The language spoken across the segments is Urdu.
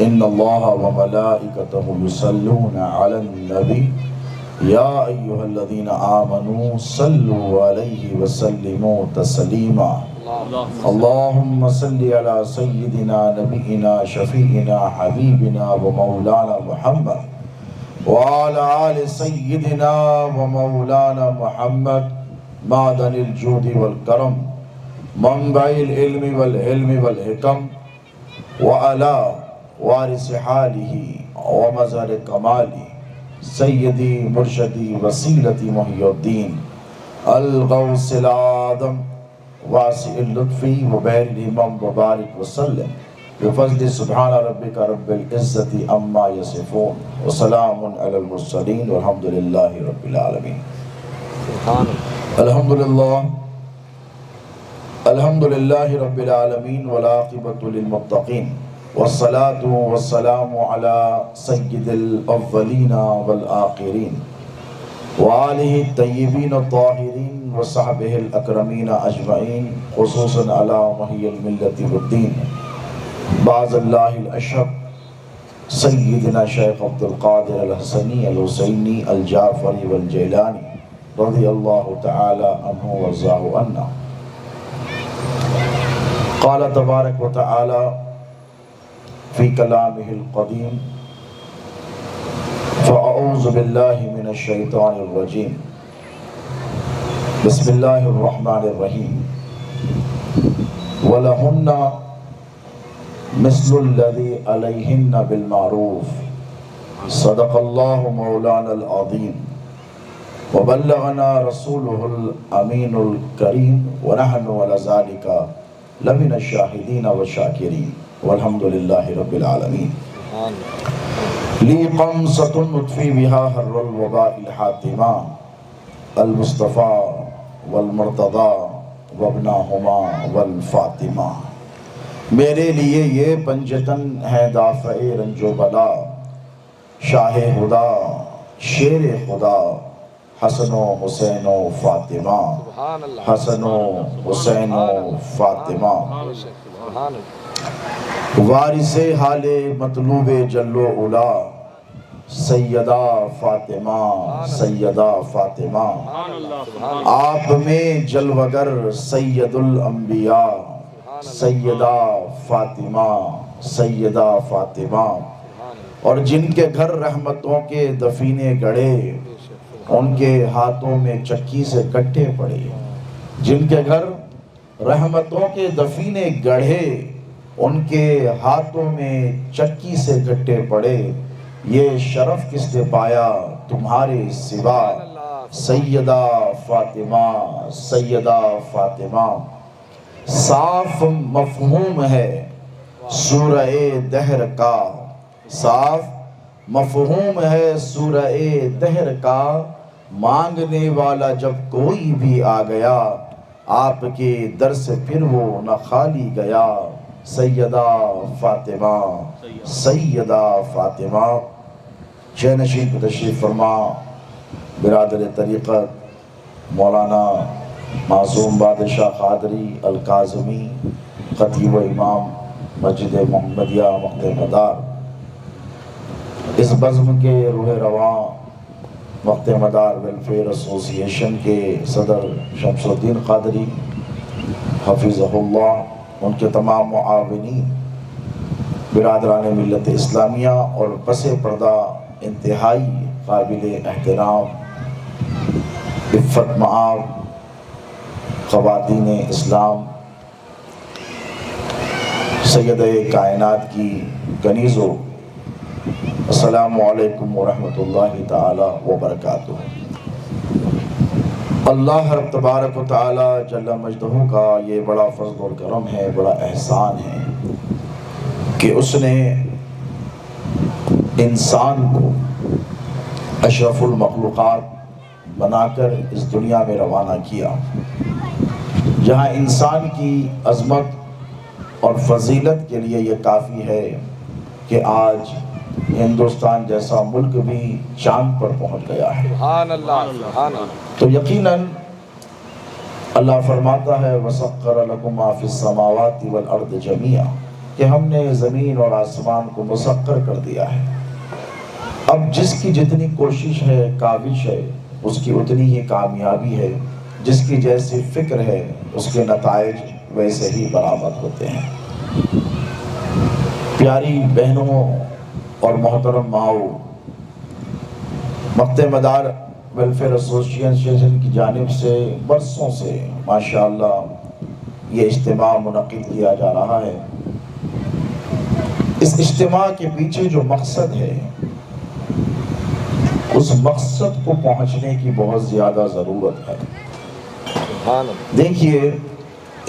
ان اللہ وملائکتہ یصلون علی النبی یا ایہا الذین آمنوا صلوا علیہ وسلموا تسلیما اللہم صلی علی سیدنا نبینا شفیعنا حبیبنا ومولانا محمد وعلی آل سیدنا ومولانا محمد معدن الجود والکرم منبع العلم والحلم والحکم وعلی وارث حالہ ومظہر کمالہ سیدی مرشدی وسیلتی محی الدین الغوث العظم واسع اللطف وبیر الامام وبارک وسلم بفضل سبحان ربک رب العزت عما یصفون وسلام علی المرسلین والحمد للہ رب العالمین. الحمد للہ رب العالمین والعاقبۃ للمتقین والصلاة والسلام على سید الاولین والآخرین وآلہ الطیبین الطاہرین وصحبہ الاکرمین اجمعین خصوصاً علی محی الملت والدین بعض اللہ الاشہب سیدنا شیخ عبد القادر الحسنی الحسینی الجعفری والجیلانی رضی اللہ تعالی عنہ وارضاہ عنا. قال تبارک و تعالی فی کلامہ القدیم فاعوذ باللہ من الشیطان الرجیم بسم اللہ الرحمن الرحیم وَلَهُنَّ مِثْلُ الَّذِي عَلَيْهِنَّ بِالْمَعْرُوفِ صدق اللہ مولانا العظیم وبلغنا رسولہ الامین الکریم ونحن علی ذلک لمن الشاہدین والشاکرین والحمد للہ رب العالمین. لی قمصۃ نطفی بہا حر الوباء الحاتمہ المصطفیٰ والمرتضیٰ وابناہما والفاطمہ. میرے لیے یہ پنجتن ہے دافع رنج و بلا شاہ خدا شیر خدا حسن و حسین و فاطمہ حسن و حسین و فاطمہ. وارث حال مطلوب جل و علا سیدہ فاطمہ سیدہ فاطمہ. آپ میں جلوگر سید الانبیاء سیدہ فاطمہ سیدہ فاطمہ. اور جن کے گھر رحمتوں کے دفینے گڑے ان کے ہاتھوں میں چکی سے کٹے پڑے. جن کے گھر رحمتوں کے دفینے گڑھے ان کے ہاتھوں میں چکی سے کٹے پڑے. یہ شرف کس نے پایا تمہارے سوا سیدہ فاطمہ سیدہ فاطمہ. صاف مفہوم ہے سورہ دہر کا صاف مفہوم ہے سورہ دہر کا. مانگنے والا جب کوئی بھی آ گیا آپ کے در سے پھر وہ نہ خالی گیا. سیدہ فاطمہ سیدہ فاطمہ. شہ نشین کو تشریف فرما برادر طریقت مولانا معصوم بادشاہ قادری الکاظمی خطیب و امام مسجد محمدیہ مقدم مدار. اس بزم کے روح رواں وقت مدار ویلفیئر ایسوسی ایشن کے صدر شمس الدین قادری حفظہ اللہ، ان کے تمام معاونین، برادران ملت اسلامیہ اور پس پردہ انتہائی قابل احترام عفت مآب خواتین اسلام، سیدہ کائنات کی کنیزوں، السلام علیکم ورحمۃ اللہ تعالی وبرکاتہ. اللہ رب تبارک و تعالی جل مجدہ کا یہ بڑا فضل و کرم ہے، بڑا احسان ہے کہ اس نے انسان کو اشرف المخلوقات بنا کر اس دنیا میں روانہ کیا، جہاں انسان کی عظمت اور فضیلت کے لیے یہ کافی ہے کہ آج ہندوستان جیسا ملک بھی چاند پر پہنچ گیا ہے. سبحان اللہ سبحان اللہ. تو یقیناً اللہ فرماتا ہے وَسَخَّرَ لَكُم مَا فِي السَّمَاوَاتِ وَالْأَرْضِ جَمِيعًا. کہ ہم نے زمین اور آسمان کو مسخر کر دیا ہے، اب جس کی جتنی کوشش ہے، کاوش ہے، اس کی اتنی ہی کامیابی ہے، جس کی جیسی فکر ہے اس کے نتائج ویسے ہی برآمد ہوتے ہیں۔ پیاری بہنوں اور محترم ماؤ، مقطع مدار ویلفیئر ایسوسیشن کی جانب سے برسوں سے ماشاءاللہ یہ اجتماع منعقد کیا جا رہا ہے۔ اس اجتماع کے پیچھے جو مقصد ہے، اس مقصد کو پہنچنے کی بہت زیادہ ضرورت ہے۔ دیکھیے،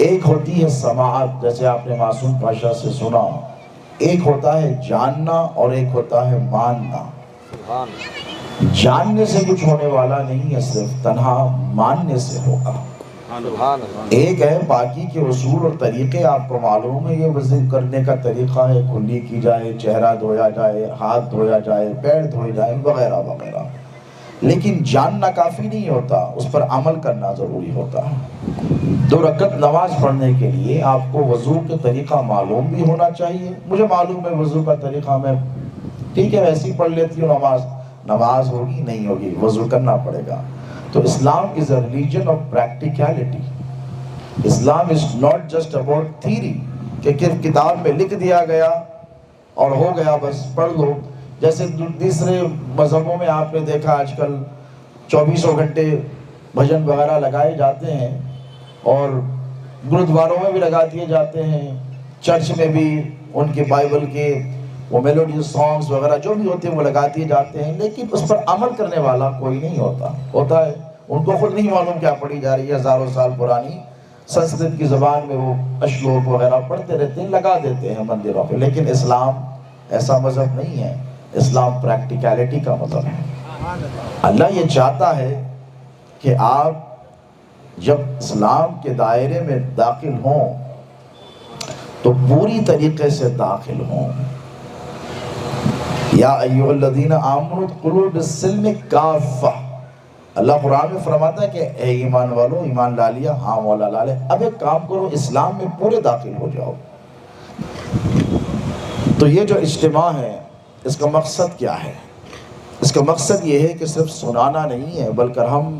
ایک ہوتی ہے سماعت، جیسے آپ نے معصوم پاشا سے سنا، ایک ہوتا ہے جاننا اور ایک ہوتا ہے ماننا۔ جاننے سے کچھ ہونے والا نہیں ہے، صرف تنہا ماننے سے ہوگا۔ ایک ہے باقی کے اصول اور طریقے آپ کو معلوم ہے، یہ وضو کرنے کا طریقہ ہے، کلی کی جائے، چہرہ دھویا جائے، ہاتھ دھویا جائے، پیر دھوئے جائے، وغیرہ وغیرہ، لیکن جاننا کافی نہیں ہوتا، اس پر عمل کرنا ضروری ہوتا ہے۔ 2 رکعت نماز پڑھنے کے لیے آپ کو وضو کے طریقہ معلوم بھی ہونا چاہیے۔ مجھے معلوم ہے وضو کا طریقہ، میں ٹھیک ہے ویسے ہی پڑھ لیتی ہوں، نماز ہوگی نہیں ہوگی، وضو کرنا پڑے گا۔ تو اسلام is a religion of practicality. Islam is not just about theory کہ کتاب میں لکھ دیا گیا اور ہو گیا بس پڑھ لو۔ جیسے دوسرے مذہبوں میں آپ نے دیکھا آج کل 24 گھنٹے بھجن وغیرہ لگائے جاتے ہیں، اور گرودواروں میں بھی لگا دیے جاتے ہیں، چرچ میں بھی ان کے بائبل کے وہ میلوڈی سانگز وغیرہ جو بھی ہوتے ہیں وہ لگا دیے جاتے ہیں، لیکن اس پر عمل کرنے والا کوئی نہیں ہوتا ہے۔ ان کو خود نہیں معلوم کیا پڑھی جا رہی ہے، ہزاروں سال پرانی سنسکرت کی زبان میں وہ اشلوک وغیرہ پڑھتے رہتے ہیں، لگا دیتے ہیں مندروں پہ۔ لیکن اسلام ایسا مذہب نہیں ہے، اسلام پریکٹیکلٹی کا مذہب ہے۔ اللہ یہ چاہتا ہے کہ آپ جب اسلام کے دائرے میں داخل ہوں تو پوری طریقے سے داخل ہوں۔ یا ایھا الذین آمنوا ادخلوا بالسلم کافہ، اللہ قرآن میں فرماتا ہے کہ اے ایمان والو، ایمان لا لیا؟ ہاں مولا لا لے۔ اب ایک کام کرو، اسلام میں پورے داخل ہو جاؤ۔ تو یہ جو اجتماع ہے، اس کا مقصد کیا ہے؟ اس کا مقصد یہ ہے کہ صرف سنانا نہیں ہے، بلکہ ہم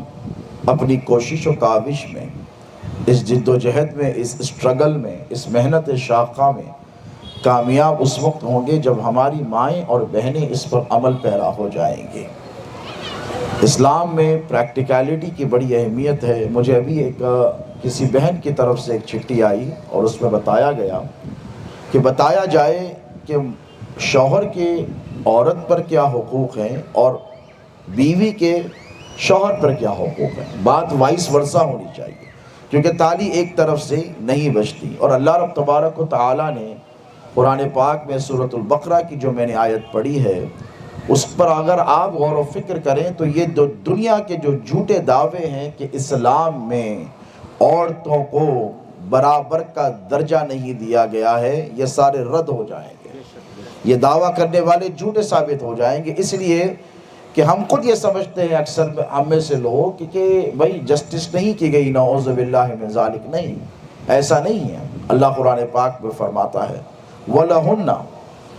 اپنی کوشش و کاوش میں، اس جد و جہد میں، اس اسٹرگل میں، اس محنت شاقہ میں کامیاب اس وقت ہوں گے جب ہماری مائیں اور بہنیں اس پر عمل پیرا ہو جائیں گے۔ اسلام میں پریکٹیکلٹی کی بڑی اہمیت ہے۔ مجھے ابھی کسی بہن کی طرف سے ایک چٹھی آئی اور اس میں بتایا گیا کہ بتایا جائے کہ شوہر کے عورت پر کیا حقوق ہیں اور بیوی کے شوہر پر کیا حقوق ہیں۔ بات وائس ورثہ ہونی چاہیے، کیونکہ تالی ایک طرف سے نہیں بجتی۔ اور اللہ رب تبارک و تعالیٰ نے قرآن پاک میں سورۃ البقرہ کی جو میں نے آیت پڑھی ہے، اس پر اگر آپ غور و فکر کریں تو یہ دنیا کے جو جھوٹے دعوے ہیں کہ اسلام میں عورتوں کو برابر کا درجہ نہیں دیا گیا ہے، یہ سارے رد ہو جائیں گے۔ یہ دعویٰ کرنے والے جھوٹے ثابت ہو جائیں گے، اس لیے کہ ہم خود یہ سمجھتے ہیں اکثر ہم میں سے لوگ کہ بھائی جسٹس نہیں کی گئی، نعوذ باللہ من ذالک، نہیں، ایسا نہیں ہے۔ اللہ قرآن پاک میں فرماتا ہے وَلَهُنَّ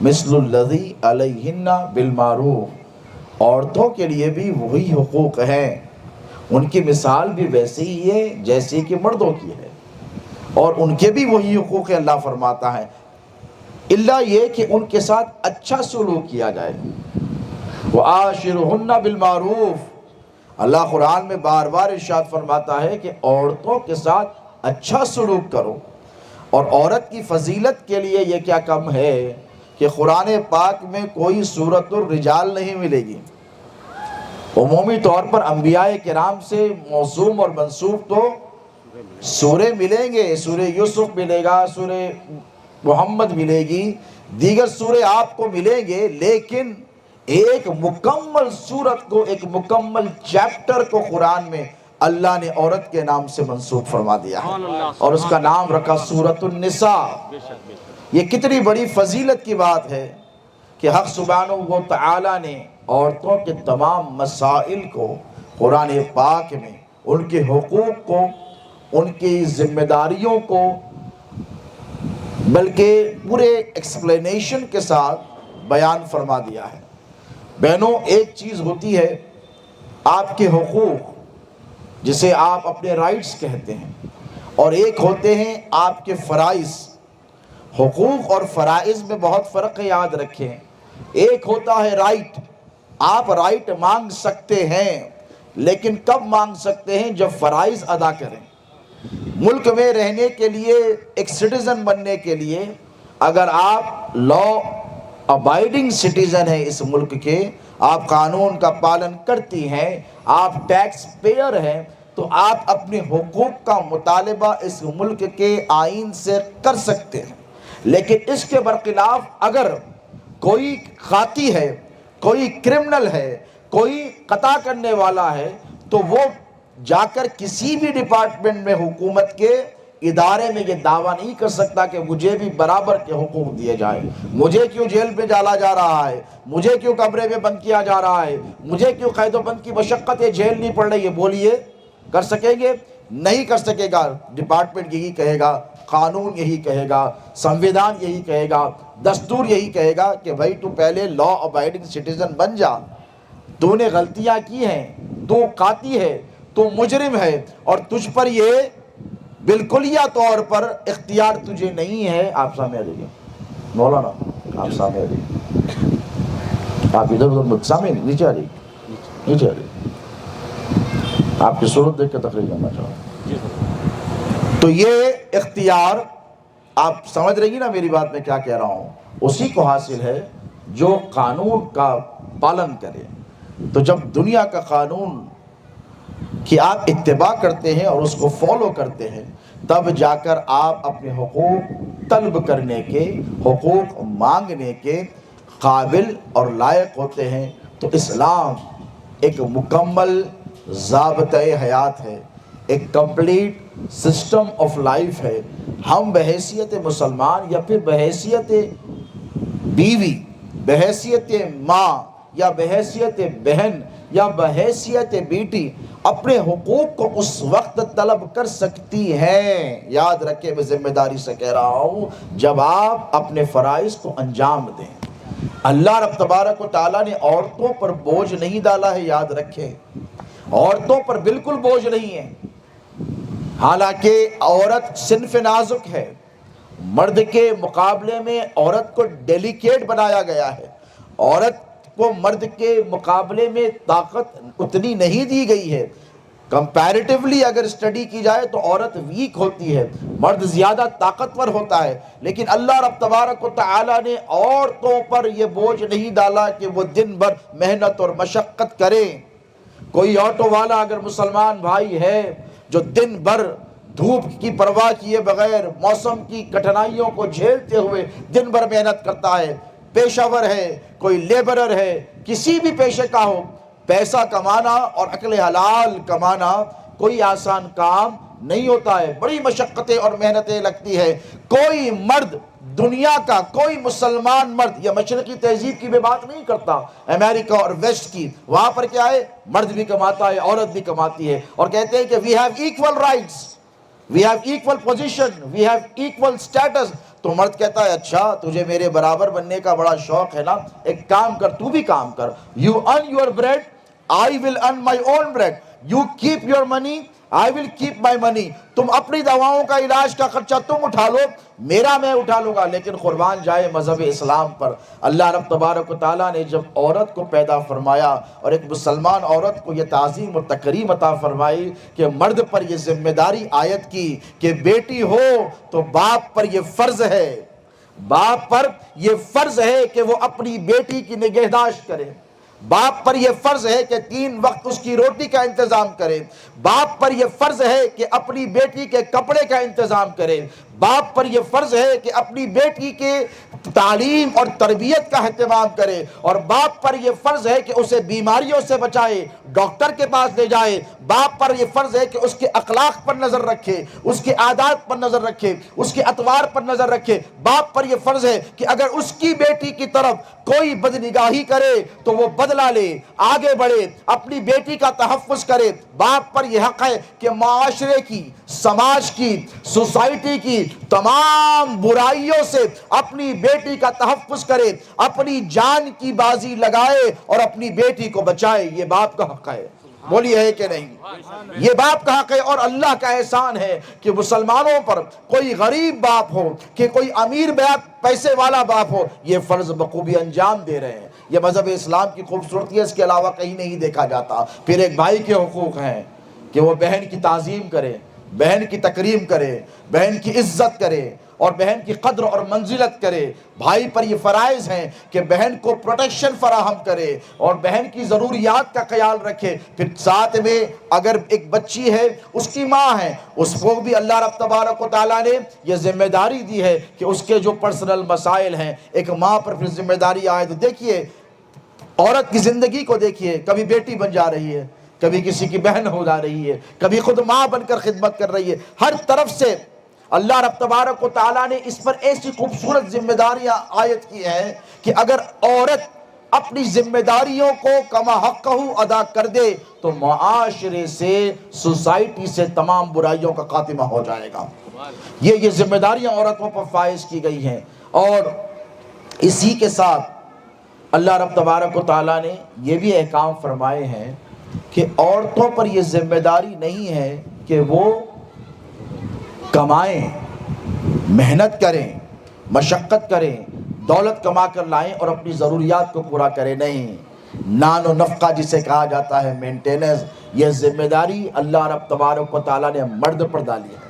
مِثْلُ الَّذِي عَلَيْهِنَّ بِالْمَعْرُوفِ، عورتوں کے لیے بھی وہی حقوق ہیں، ان کی مثال بھی ویسے ہی ہے جیسے کہ مردوں کی ہے، اور ان کے بھی وہی حقوق ہے۔ اللہ فرماتا ہے اللہ یہ کہ ان کے ساتھ اچھا سلوک کیا جائے۔ وَعَاشِرُهُنَّ بِالْمَعْرُوفِ، اللہ قرآن میں بار بار ارشاد فرماتا ہے کہ عورتوں کے ساتھ اچھا سلوک کرو۔ اور عورت کی فضیلت کے لیے یہ کیا کم ہے کہ قرآن پاک میں کوئی سورۃ الرجال نہیں ملے گی۔ عمومی طور پر انبیاء کرام سے موسوم اور منسوب تو سورے ملیں گے، سورہ یوسف ملے گا، سورہ محمد ملے گی، دیگر سورے آپ کو ملیں گے، لیکن ایک مکمل سورت کو، ایک مکمل چیپٹر کو قرآن میں اللہ نے عورت کے نام سے منسوب فرما دیا ہے، اور اس کا نام رکھا سورۃ النساء۔ یہ کتنی بڑی فضیلت کی بات ہے کہ حق سبحانہ و تعالی نے عورتوں کے تمام مسائل کو قرآن پاک میں، ان کے حقوق کو، ان کی ذمہ داریوں کو بلکہ پورے ایکسپلینیشن کے ساتھ بیان فرما دیا ہے۔ بہنوں، ایک چیز ہوتی ہے آپ کے حقوق، جسے آپ اپنے رائٹس کہتے ہیں، اور ایک ہوتے ہیں آپ کے فرائض۔ حقوق اور فرائض میں بہت فرق ہے، یاد رکھیں۔ ایک ہوتا ہے رائٹ، آپ رائٹ مانگ سکتے ہیں، لیکن کب مانگ سکتے ہیں؟ جب فرائض ادا کریں۔ ملک میں رہنے کے لیے، ایک سٹیزن بننے کے لیے، اگر آپ لا ابائیڈنگ سٹیزن ہیں اس ملک کے، آپ قانون کا پالن کرتی ہیں، آپ ٹیکس پیئر ہیں، تو آپ اپنے حقوق کا مطالبہ اس ملک کے آئین سے کر سکتے ہیں۔ لیکن اس کے برخلاف اگر کوئی خاطی ہے، کوئی کرمنل ہے، کوئی قطع کرنے والا ہے، تو وہ جا کر کسی بھی ڈپارٹمنٹ میں، حکومت کے ادارے میں یہ دعویٰ نہیں کر سکتا کہ مجھے بھی برابر کے حقوق دیے جائیں، مجھے کیوں جیل میں ڈالا جا رہا ہے، مجھے کیوں کمرے میں بند کیا جا رہا ہے، مجھے کیوں قید و بند کی مشقت جیل نہیں پڑ رہی ہے۔ بولیے، کر سکیں گے؟ نہیں کر سکے گا۔ ڈپارٹمنٹ یہی کہے گا، قانون یہی کہے گا، سنویدھان یہی کہے گا، دستور یہی کہے گا کہ بھائی تو پہلے لا ابائیڈنگ سٹیزن بن جا، تو نے غلطیاں کی ہیں، تو قاطی ہے، تو مجرم ہے، اور تجھ پر یہ بالکلیہ طور پر اختیار تجھے نہیں ہے۔ آپ سامنے آ جائیے مولانا، آپ سامنے آ جائیے، آپ ادھر ادھر سامنے نیچے آ جائیے، نیچے آ جائیے، آپ کی صورت دیکھ کے تقریر کرنا چاہوں گا۔ تو یہ اختیار، آپ سمجھ رہی نا میری بات میں کیا کہہ رہا ہوں، اسی کو حاصل ہے جو قانون کا پالن کرے۔ تو جب دنیا کا قانون کہ آپ اتباع کرتے ہیں اور اس کو فالو کرتے ہیں، تب جا کر آپ اپنے حقوق طلب کرنے کے، حقوق مانگنے کے قابل اور لائق ہوتے ہیں۔ تو اسلام ایک مکمل ضابطۂ حیات ہے، ایک کمپلیٹ سسٹم آف لائف ہے۔ ہم بحیثیت مسلمان، یا پھر بحیثیت بیوی، بحیثیت ماں، یا بحیثیت بہن، یا بحیثیت بیٹی، اپنے حقوق کو اس وقت طلب کر سکتی ہیں، یاد رکھیں، میں ذمہ داری سے کہہ رہا ہوں، جب آپ اپنے فرائض کو انجام دیں۔ اللہ رب تبارک و تعالیٰ نے عورتوں پر بوجھ نہیں ڈالا ہے، یاد رکھیں، عورتوں پر بالکل بوجھ نہیں ہے۔ حالانکہ عورت صنف نازک ہے، مرد کے مقابلے میں عورت کو ڈیلیکیٹ بنایا گیا ہے، عورت کو مرد کے مقابلے میں طاقت اتنی نہیں دی گئی ہے۔ کمپیریٹیولی اگر اسٹڈی کی جائے تو عورت ویک ہوتی ہے، مرد زیادہ طاقتور ہوتا ہے، لیکن اللہ رب تبارک و تعالیٰ نے عورتوں پر یہ بوجھ نہیں ڈالا کہ وہ دن بھر محنت اور مشقت کریں۔ کوئی آٹو والا اگر مسلمان بھائی ہے جو دن بھر دھوپ کی پرواہ کیے بغیر، موسم کی کٹھنائیوں کو جھیلتے ہوئے دن بھر محنت کرتا ہے، پیشہ ور ہے، کوئی لیبرر ہے، کسی بھی پیشے کا ہو، پیسہ کمانا اور عقل حلال کمانا کوئی آسان کام نہیں ہوتا ہے، بڑی مشقتیں اور محنتیں لگتی ہے۔ کوئی مرد دنیا کا، کوئی مسلمان مرد، یا مشرقی تہذیب کی میں بات نہیں کرتا، امریکہ اور ویسٹ کی، وہاں پر کیا ہے، مرد بھی کماتا ہے، عورت بھی کماتی ہے، اور کہتے ہیں کہ we have equal rights, we have equal position, we have equal status۔ تو مرد کہتا ہے اچھا تجھے میرے برابر بننے کا بڑا شوق ہے نا، ایک کام کر، تو بھی کام کر، you earn your bread, I will earn my own bread, you keep your money, I will keep my money۔ تم اپنی دواؤں کا، علاج کا خرچہ تم اٹھا لو، میرا میں اٹھا لوں گا۔ لیکن قربان جائے مذہب اسلام پر، اللہ رب تبارک و تعالیٰ نے جب عورت کو پیدا فرمایا اور ایک مسلمان عورت کو یہ تعظیم و تکریم عطا فرمائی کہ مرد پر یہ ذمہ داری عائد کی کہ بیٹی ہو تو باپ پر یہ فرض ہے، باپ پر یہ فرض ہے کہ وہ اپنی بیٹی کی نگہداشت کرے، باپ پر یہ فرض ہے کہ 3 وقت اس کی روٹی کا انتظام کرے، باپ پر یہ فرض ہے کہ اپنی بیٹی کے کپڑے کا انتظام کرے، باپ پر یہ فرض ہے کہ اپنی بیٹی کے تعلیم اور تربیت کا اہتمام کرے، اور باپ پر یہ فرض ہے کہ اسے بیماریوں سے بچائے، ڈاکٹر کے پاس لے جائے، باپ پر یہ فرض ہے کہ اس کے اخلاق پر نظر رکھے، اس کے عادات پر نظر رکھے، اس کے اطوار پر نظر رکھے۔ باپ پر یہ فرض ہے کہ اگر اس کی بیٹی کی طرف کوئی بدنگاہی کرے تو وہ بدلہ لے، آگے بڑھے، اپنی بیٹی کا تحفظ کرے۔ باپ پر یہ حق ہے کہ معاشرے کی، سماج کی، سوسائٹی کی تمام برائیوں سے اپنی بیٹی کا تحفظ کرے، اپنی جان کی بازی لگائے اور اپنی بیٹی کو بچائے، یہ باپ کا حق ہے۔ بولیے ہے کہ نہیں؟ یہ باپ کا حق ہے۔ اور اللہ کا احسان ہے کہ مسلمانوں پر کوئی غریب باپ ہو کہ کوئی امیر باپ، پیسے والا باپ ہو، یہ فرض بخوبی انجام دے رہے ہیں۔ یہ مذہب اسلام کی خوبصورتی ہے، اس کے علاوہ کہیں نہیں دیکھا جاتا۔ پھر ایک بھائی کے حقوق ہیں کہ وہ بہن کی تعظیم کرے، بہن کی تکریم کرے، بہن کی عزت کرے اور بہن کی قدر اور منزلت کرے۔ بھائی پر یہ فرائض ہیں کہ بہن کو پروٹیکشن فراہم کرے اور بہن کی ضروریات کا خیال رکھے۔ پھر ساتھ میں اگر ایک بچی ہے، اس کی ماں ہے، اس کو بھی اللہ رب تبارک و تعالیٰ نے یہ ذمہ داری دی ہے کہ اس کے جو پرسنل مسائل ہیں، ایک ماں پر پھر ذمہ داری آئے۔ تو دیکھیے عورت کی زندگی کو دیکھیے، کبھی بیٹی بن جا رہی ہے، کبھی کسی کی بہن ہو جا رہی ہے، کبھی خود ماں بن کر خدمت کر رہی ہے۔ ہر طرف سے اللہ رب تبارک و تعالیٰ نے اس پر ایسی خوبصورت ذمہ داریاں عائد کی ہیں کہ اگر عورت اپنی ذمہ داریوں کو کما حقہ ادا کر دے تو معاشرے سے، سوسائٹی سے تمام برائیوں کا خاتمہ ہو جائے گا۔ یہ ذمہ داریاں عورتوں پر فائز کی گئی ہیں۔ اور اسی کے ساتھ اللہ رب تبارک و تعالیٰ نے یہ بھی احکام فرمائے ہیں کہ عورتوں پر یہ ذمہ داری نہیں ہے کہ وہ کمائیں، محنت کریں، مشقت کریں، دولت کما کر لائیں اور اپنی ضروریات کو پورا کریں۔ نہیں، نان و نفقہ جسے کہا جاتا ہے، مینٹیننس، یہ ذمہ داری اللہ رب تبارک و تعالیٰ نے مرد پر ڈالی ہے۔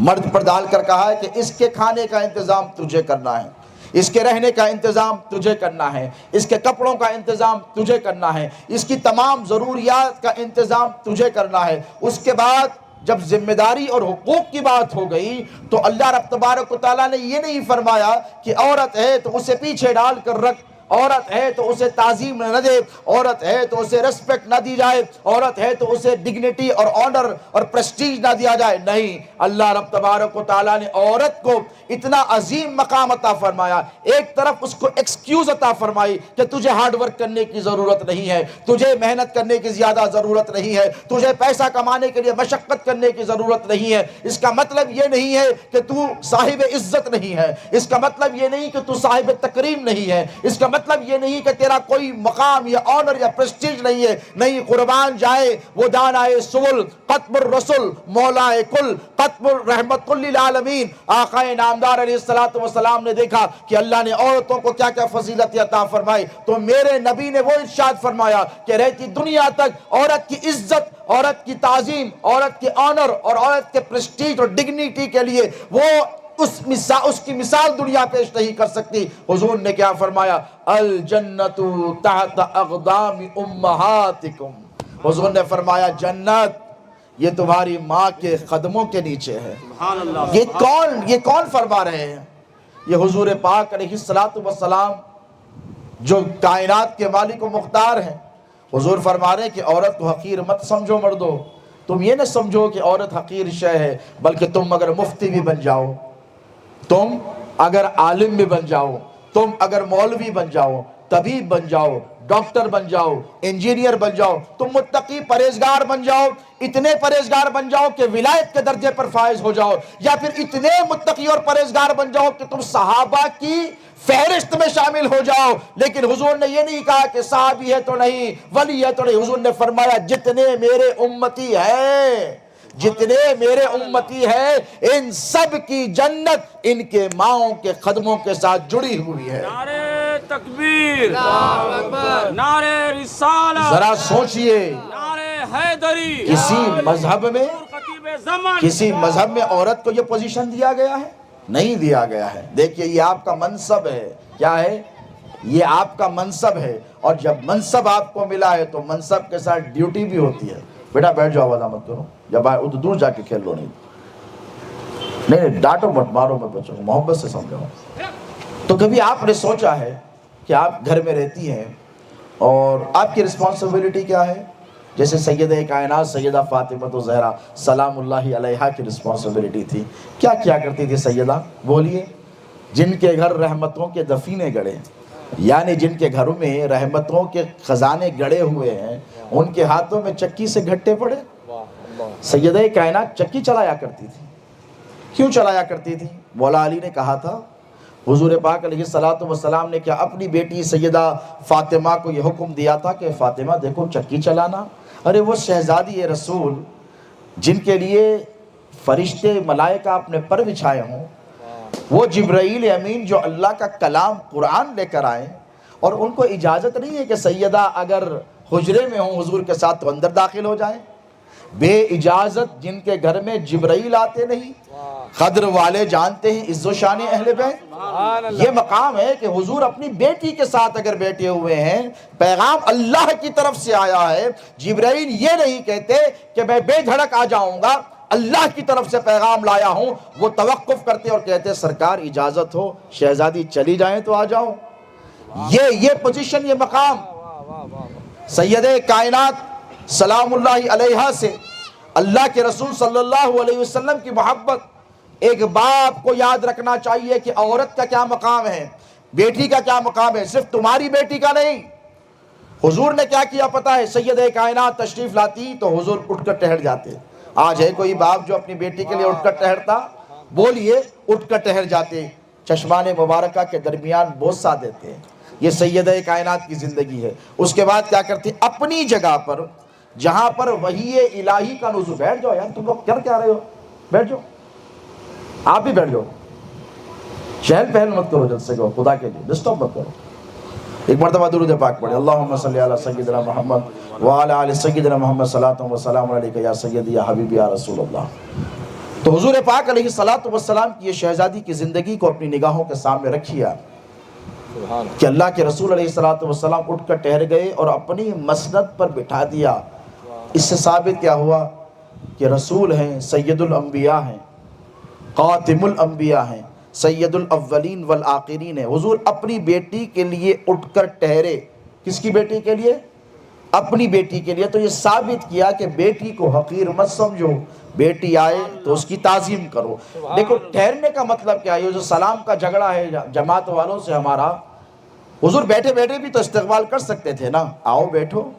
مرد پر ڈال کر کہا ہے کہ اس کے کھانے کا انتظام تجھے کرنا ہے، اس کے رہنے کا انتظام تجھے کرنا ہے، اس کے کپڑوں کا انتظام تجھے کرنا ہے، اس کی تمام ضروریات کا انتظام تجھے کرنا ہے۔ اس کے بعد جب ذمہ داری اور حقوق کی بات ہو گئی تو اللہ رب تبارک و تعالیٰ نے یہ نہیں فرمایا کہ عورت ہے تو اسے پیچھے ڈال کر رکھ، عورت ہے تو اسے تعظیم نہ دے، عورت ہے تو اسے ریسپیکٹ نہ دی جائے، عورت ہے تو اسے ڈگنیٹی اور آنر اور پریسٹیج نہ دیا جائے۔ نہیں، اللہ رب تبارک و تعالیٰ نے عورت کو اتنا عظیم مقام عطا فرمایا۔ ایک طرف اس کو ایکسکیوز عطا فرمائی کہ تجھے ہارڈ ورک کرنے کی ضرورت نہیں ہے، تجھے محنت کرنے کی زیادہ ضرورت نہیں ہے، تجھے پیسہ کمانے کے لیے مشقت کرنے کی ضرورت نہیں ہے۔ اس کا مطلب یہ نہیں ہے کہ تو صاحب عزت نہیں ہے، اس کا مطلب یہ نہیں کہ تو صاحب تکریم نہیں ہے، اس کا مطلب یہ نہیں کہ تیرا کوئی مقام یا آنر یا پریسٹیج نہیں ہے۔ نہیں، قربان جائے وہ دانائے سبل، قطب الرسل، مولائے کل، قطب الرحمت للعالمین، آقا نامدار علیہ السلام نے دیکھا کہ اللہ نے عورتوں کو کیا کیا فضیلت عطا فرمائی۔ تو میرے نبی نے وہ ارشاد فرمایا کہ رہتی دنیا تک عورت کی عزت، عورت کی تعظیم، عورت کی آنر اور عورت کے پریسٹیج اور ڈگنیٹی کے لیے وہ اس کی مثال دنیا پیش نہیں کر سکتی۔ حضور نے کیا فرمایا؟ الجنت تحت اقدام امہاتکم، حضور نے فرمایا جنت یہ تمہاری ماں کے قدموں کے نیچے ہے۔ یہ کون فرما رہے ہیں؟ یہ حضور پاک علیہ السلام جو کائنات کے مالک و مختار ہیں۔ حضور فرما رہے ہیں کہ عورت کو حقیر مت سمجھو مردو، تم یہ نہ سمجھو کہ عورت حقیر شے ہے، بلکہ تم اگر مفتی بھی بن جاؤ، تم اگر عالم بھی بن جاؤ، تم اگر مولوی بن جاؤ، طبیب بن جاؤ، ڈاکٹر بن جاؤ، انجینئر بن جاؤ، تم متقی پرہیزگار بن جاؤ، اتنے پرہیزگار بن جاؤ کہ ولایت کے درجے پر فائز ہو جاؤ، یا پھر اتنے متقی اور پرہیزگار بن جاؤ کہ تم صحابہ کی فہرست میں شامل ہو جاؤ۔ لیکن حضور نے یہ نہیں کہا کہ صحابی ہے تو نہیں، ولی ہے تو نہیں۔ حضور نے فرمایا جتنے میرے امتی ہیں، جتنے میرے امتی ہیں، ان سب کی جنت ان کے ماؤں کے قدموں کے ساتھ جڑی ہوئی ہے۔ نعرہ تکبیر، نعرہ رسالت، ذرا سوچئے، نعرہ حیدری، کسی مذہب میں عورت کو یہ پوزیشن دیا گیا ہے؟ نہیں دیا گیا ہے۔ دیکھیے یہ آپ کا منصب ہے۔ کیا ہے؟ یہ آپ کا منصب ہے، اور جب منصب آپ کو ملا ہے تو منصب کے ساتھ ڈیوٹی بھی ہوتی ہے۔ بیٹا بیٹھ جاؤ، آواز مت کرو، جب آئے ادھر دور جا کے کھیل لو، نہیں ڈانٹو مت، مارو مت بچوں کو، محبت سے سمجھاؤ۔ تو کبھی آپ نے سوچا ہے کہ آپ گھر میں رہتی ہیں اور آپ کی رسپانسبلٹی کیا ہے؟ جیسے سیدہ کائنات سیدہ فاطمہ الزہرا سلام اللہ علیہا کی رسپانسبلٹی تھی، کیا کیا کرتی تھی سیدہ؟ بولیے۔ جن کے گھر رحمتوں کے دفینے گڑے، یعنی جن کے گھروں میں رحمتوں کے خزانے گڑے ہوئے ہیں، ان کے ہاتھوں میں چکی سے گھٹے پڑے۔ سیدہ کائنات چکی چلایا کرتی تھی، کیوں چلایا کرتی تھی؟ مولا علی نے کہا تھا، حضور پاک علیہ الصلوۃ والسلام نے کیا اپنی بیٹی سیدہ فاطمہ کو یہ حکم دیا تھا کہ فاطمہ دیکھو چکی چلانا؟ ارے وہ شہزادی رسول جن کے لیے فرشتے ملائکہ اپنے پر بچھائے ہوں، وہ جبرائیل امین جو اللہ کا کلام قرآن لے کر آئے، اور ان کو اجازت نہیں ہے کہ سیدہ اگر حجرے میں ہوں حضور کے ساتھ تو اندر داخل ہو جائیں؟ بے اجازت جن کے گھر میں جبرائیل آتے نہیں، قدر والے جانتے ہیں عز و شان اہل بیت۔ یہ مقام ہے کہ حضور اپنی بیٹی کے ساتھ اگر بیٹھے ہوئے ہیں، پیغام اللہ کی طرف سے آیا ہے، جبرائیل یہ نہیں کہتے کہ میں بے دھڑک آ جاؤں گا، اللہ کی طرف سے پیغام لایا ہوں، وہ توقف کرتے اور کہتے سرکار اجازت ہو شہزادی چلی جائیں تو آ جاؤ۔ یہ پوزیشن، یہ مقام سید کائنات سلام اللہ علیہا سے اللہ کے رسول صلی اللہ علیہ وسلم کی محبت۔ ایک باپ کو یاد رکھنا چاہیے کہ عورت کا کیا مقام ہے، بیٹی کا کیا مقام ہے، صرف تمہاری بیٹی کا نہیں۔ حضور نے کیا کیا پتہ ہے؟ سید کائنات تشریف لاتی تو حضور اٹھ کر ٹہر جاتے۔ آج ہے کوئی باپ جو اپنی بیٹی کے لیے اٹھ کر ٹہرتا؟ بولیے، اٹھ کر ٹہر جاتے، چشمان مبارکہ کے درمیان بوسہ دیتے۔ یہ سید کائنات کی زندگی ہے۔ اس کے بعد کیا کرتے؟ اپنی جگہ پر جہاں پر وحی الہی کا نزول، بیٹھ جاؤ یار، تم لوگ کیا رہے ہو، بیٹھ جاؤ، آپ بھی بیٹھ جاؤ، چہل پہل مت کرو، جلسے کو خدا کے لیے ڈسٹرب مت کرو۔ ایک مرتبہ درود پاک پڑھے، اللہم صلی علی سیدنا محمد وعلی آل سیدنا محمد صلاۃ و سلام علیک یا سیدی یا حبیبی یا رسول اللہ۔ تو حضور پاک علیہ الصلوۃ والسلام کی یہ شہزادی کی زندگی کو اپنی نگاہوں کے سامنے رکھیے کہ اللہ کے رسول علیہ الصلوۃ والسلام اٹھ کر ٹہر گئے اور اپنی مسند پر بٹھا دیا۔ اس سے ثابت کیا ہوا کہ رسول ہیں، سید الانبیاء ہیں، خاتم الانبیاء ہیں، سید الاولین والآخرین ہیں۔ حضور اپنی بیٹی کے لیے اٹھ کر ٹہرے۔ کس کی بیٹی کے لیے؟ اپنی بیٹی کے لیے۔ تو یہ ثابت کیا کہ بیٹی کو حقیر مت سمجھو، بیٹی آئے تو اس کی تعظیم کرو۔ دیکھو ٹھہرنے کا مطلب کیا ہے؟ یہ جو سلام کا جھگڑا ہے جماعت والوں سے ہمارا، حضور بیٹھے بیٹھے بھی تو استقبال کر سکتے تھے نا، آؤ بیٹھو،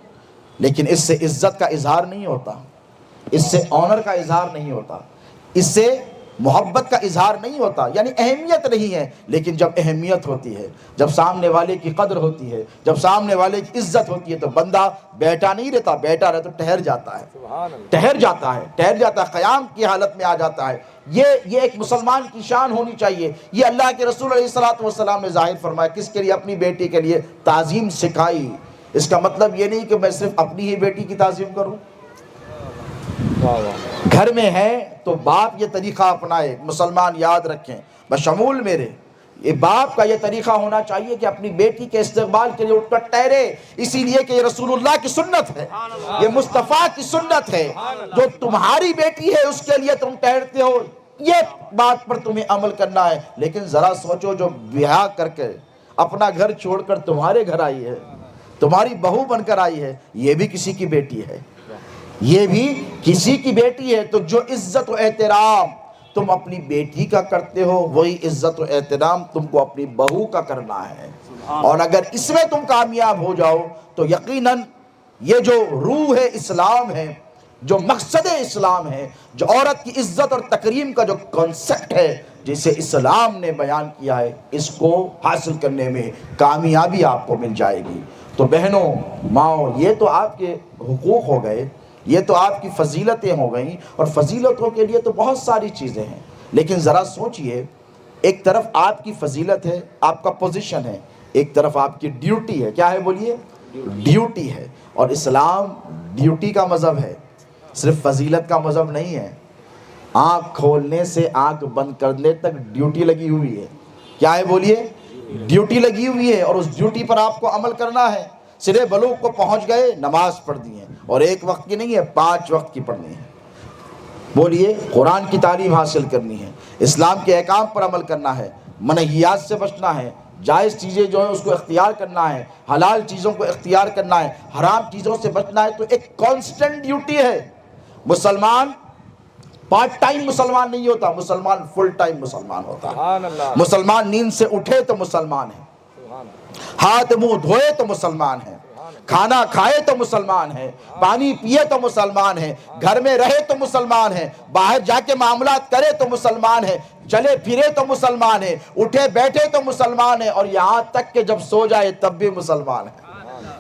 لیکن اس سے عزت کا اظہار نہیں ہوتا، اس سے آنر کا اظہار نہیں ہوتا، اس سے محبت کا اظہار نہیں ہوتا، یعنی اہمیت نہیں ہے۔ لیکن جب اہمیت ہوتی ہے، جب سامنے والے کی قدر ہوتی ہے، جب سامنے والے کی عزت ہوتی ہے تو بندہ بیٹھا نہیں رہتا، بیٹھا رہتا تو ٹہر جاتا ہے، ٹہر جاتا ہے، قیام کی حالت میں آ جاتا ہے۔ یہ ایک مسلمان کی شان ہونی چاہیے۔ یہ اللہ کے رسول علیہ الصلوۃ والسلام نے ظاہر فرمایا، کس کے لیے؟ اپنی بیٹی کے لیے تعظیم سکھائی۔ اس کا مطلب یہ نہیں کہ میں صرف اپنی ہی بیٹی کی تعظیم کروں۔ گھر میں ہے تو باپ یہ طریقہ اپنائے، مسلمان یاد رکھیں بشمول میرے، یہ باپ کا یہ طریقہ ہونا چاہیے کہ اپنی بیٹی کے استقبال کے لیے اٹھ کر ٹہرے، اسی لیے کہ یہ رسول اللہ کی سنت ہے، یہ مصطفیٰ کی سنت ہے۔ جو تمہاری بیٹی ہے اس کے لیے تم ٹہرتے ہو، یہ بات پر تمہیں عمل کرنا ہے۔ لیکن ذرا سوچو، جو بیاہ کر کے اپنا گھر چھوڑ کر تمہارے گھر آئی ہے، تمہاری بہو بن کر آئی ہے، یہ بھی کسی کی بیٹی ہے، یہ بھی کسی کی بیٹی ہے۔ تو جو عزت و احترام تم اپنی بیٹی کا کرتے ہو، وہی عزت و احترام تم کو اپنی بہو کا کرنا ہے۔ اور اگر اس میں تم کامیاب ہو جاؤ تو یقیناً یہ جو روح اسلام ہے، جو مقصد اسلام ہے، جو عورت کی عزت اور تکریم کا جو کنسپٹ ہے جسے اسلام نے بیان کیا ہے، اس کو حاصل کرنے میں کامیابی آپ کو مل جائے گی۔ تو بہنوں، ماؤں، یہ تو آپ کے حقوق ہو گئے، یہ تو آپ کی فضیلتیں ہو گئیں، اور فضیلتوں کے لیے تو بہت ساری چیزیں ہیں۔ لیکن ذرا سوچئے، ایک طرف آپ کی فضیلت ہے، آپ کا پوزیشن ہے، ایک طرف آپ کی ڈیوٹی ہے۔ کیا ہے بولیے؟ ڈیوٹی ہے۔ اور اسلام ڈیوٹی کا مذہب ہے، صرف فضیلت کا مذہب نہیں ہے۔ آنکھ کھولنے سے آنکھ بند کرنے تک ڈیوٹی لگی ہوئی ہے۔ کیا ہے بولیے؟ ڈیوٹی لگی ہوئی ہے، اور اس ڈیوٹی پر آپ کو عمل کرنا ہے۔ سرے بلوغ کو پہنچ گئے، نماز پڑھ دی ہے، اور ایک وقت کی نہیں ہے، 5 وقت کی پڑھنی ہے۔ بولیے، قرآن کی تعلیم حاصل کرنی ہے، اسلام کے احکام پر عمل کرنا ہے، منہیات سے بچنا ہے، جائز چیزیں جو ہیں اس کو اختیار کرنا ہے، حلال چیزوں کو اختیار کرنا ہے، حرام چیزوں سے بچنا ہے۔ تو ایک کانسٹنٹ ڈیوٹی ہے۔ مسلمان پارٹ ٹائم مسلمان نہیں ہوتا، مسلمان فل ٹائم مسلمان ہوتا ہے۔ مسلمان نیند سے اٹھے تو مسلمان ہے، ہاتھ منہ دھوئے تو مسلمان ہے، کھانا کھائے تو مسلمان ہے، پانی پیے تو مسلمان ہے، گھر میں رہے تو مسلمان ہے، باہر جا کے معاملات کرے تو مسلمان ہے، چلے پھرے تو مسلمان ہے، اٹھے بیٹھے تو مسلمان ہے، اور یہاں تک کہ جب سو جائے تب بھی مسلمان ہے۔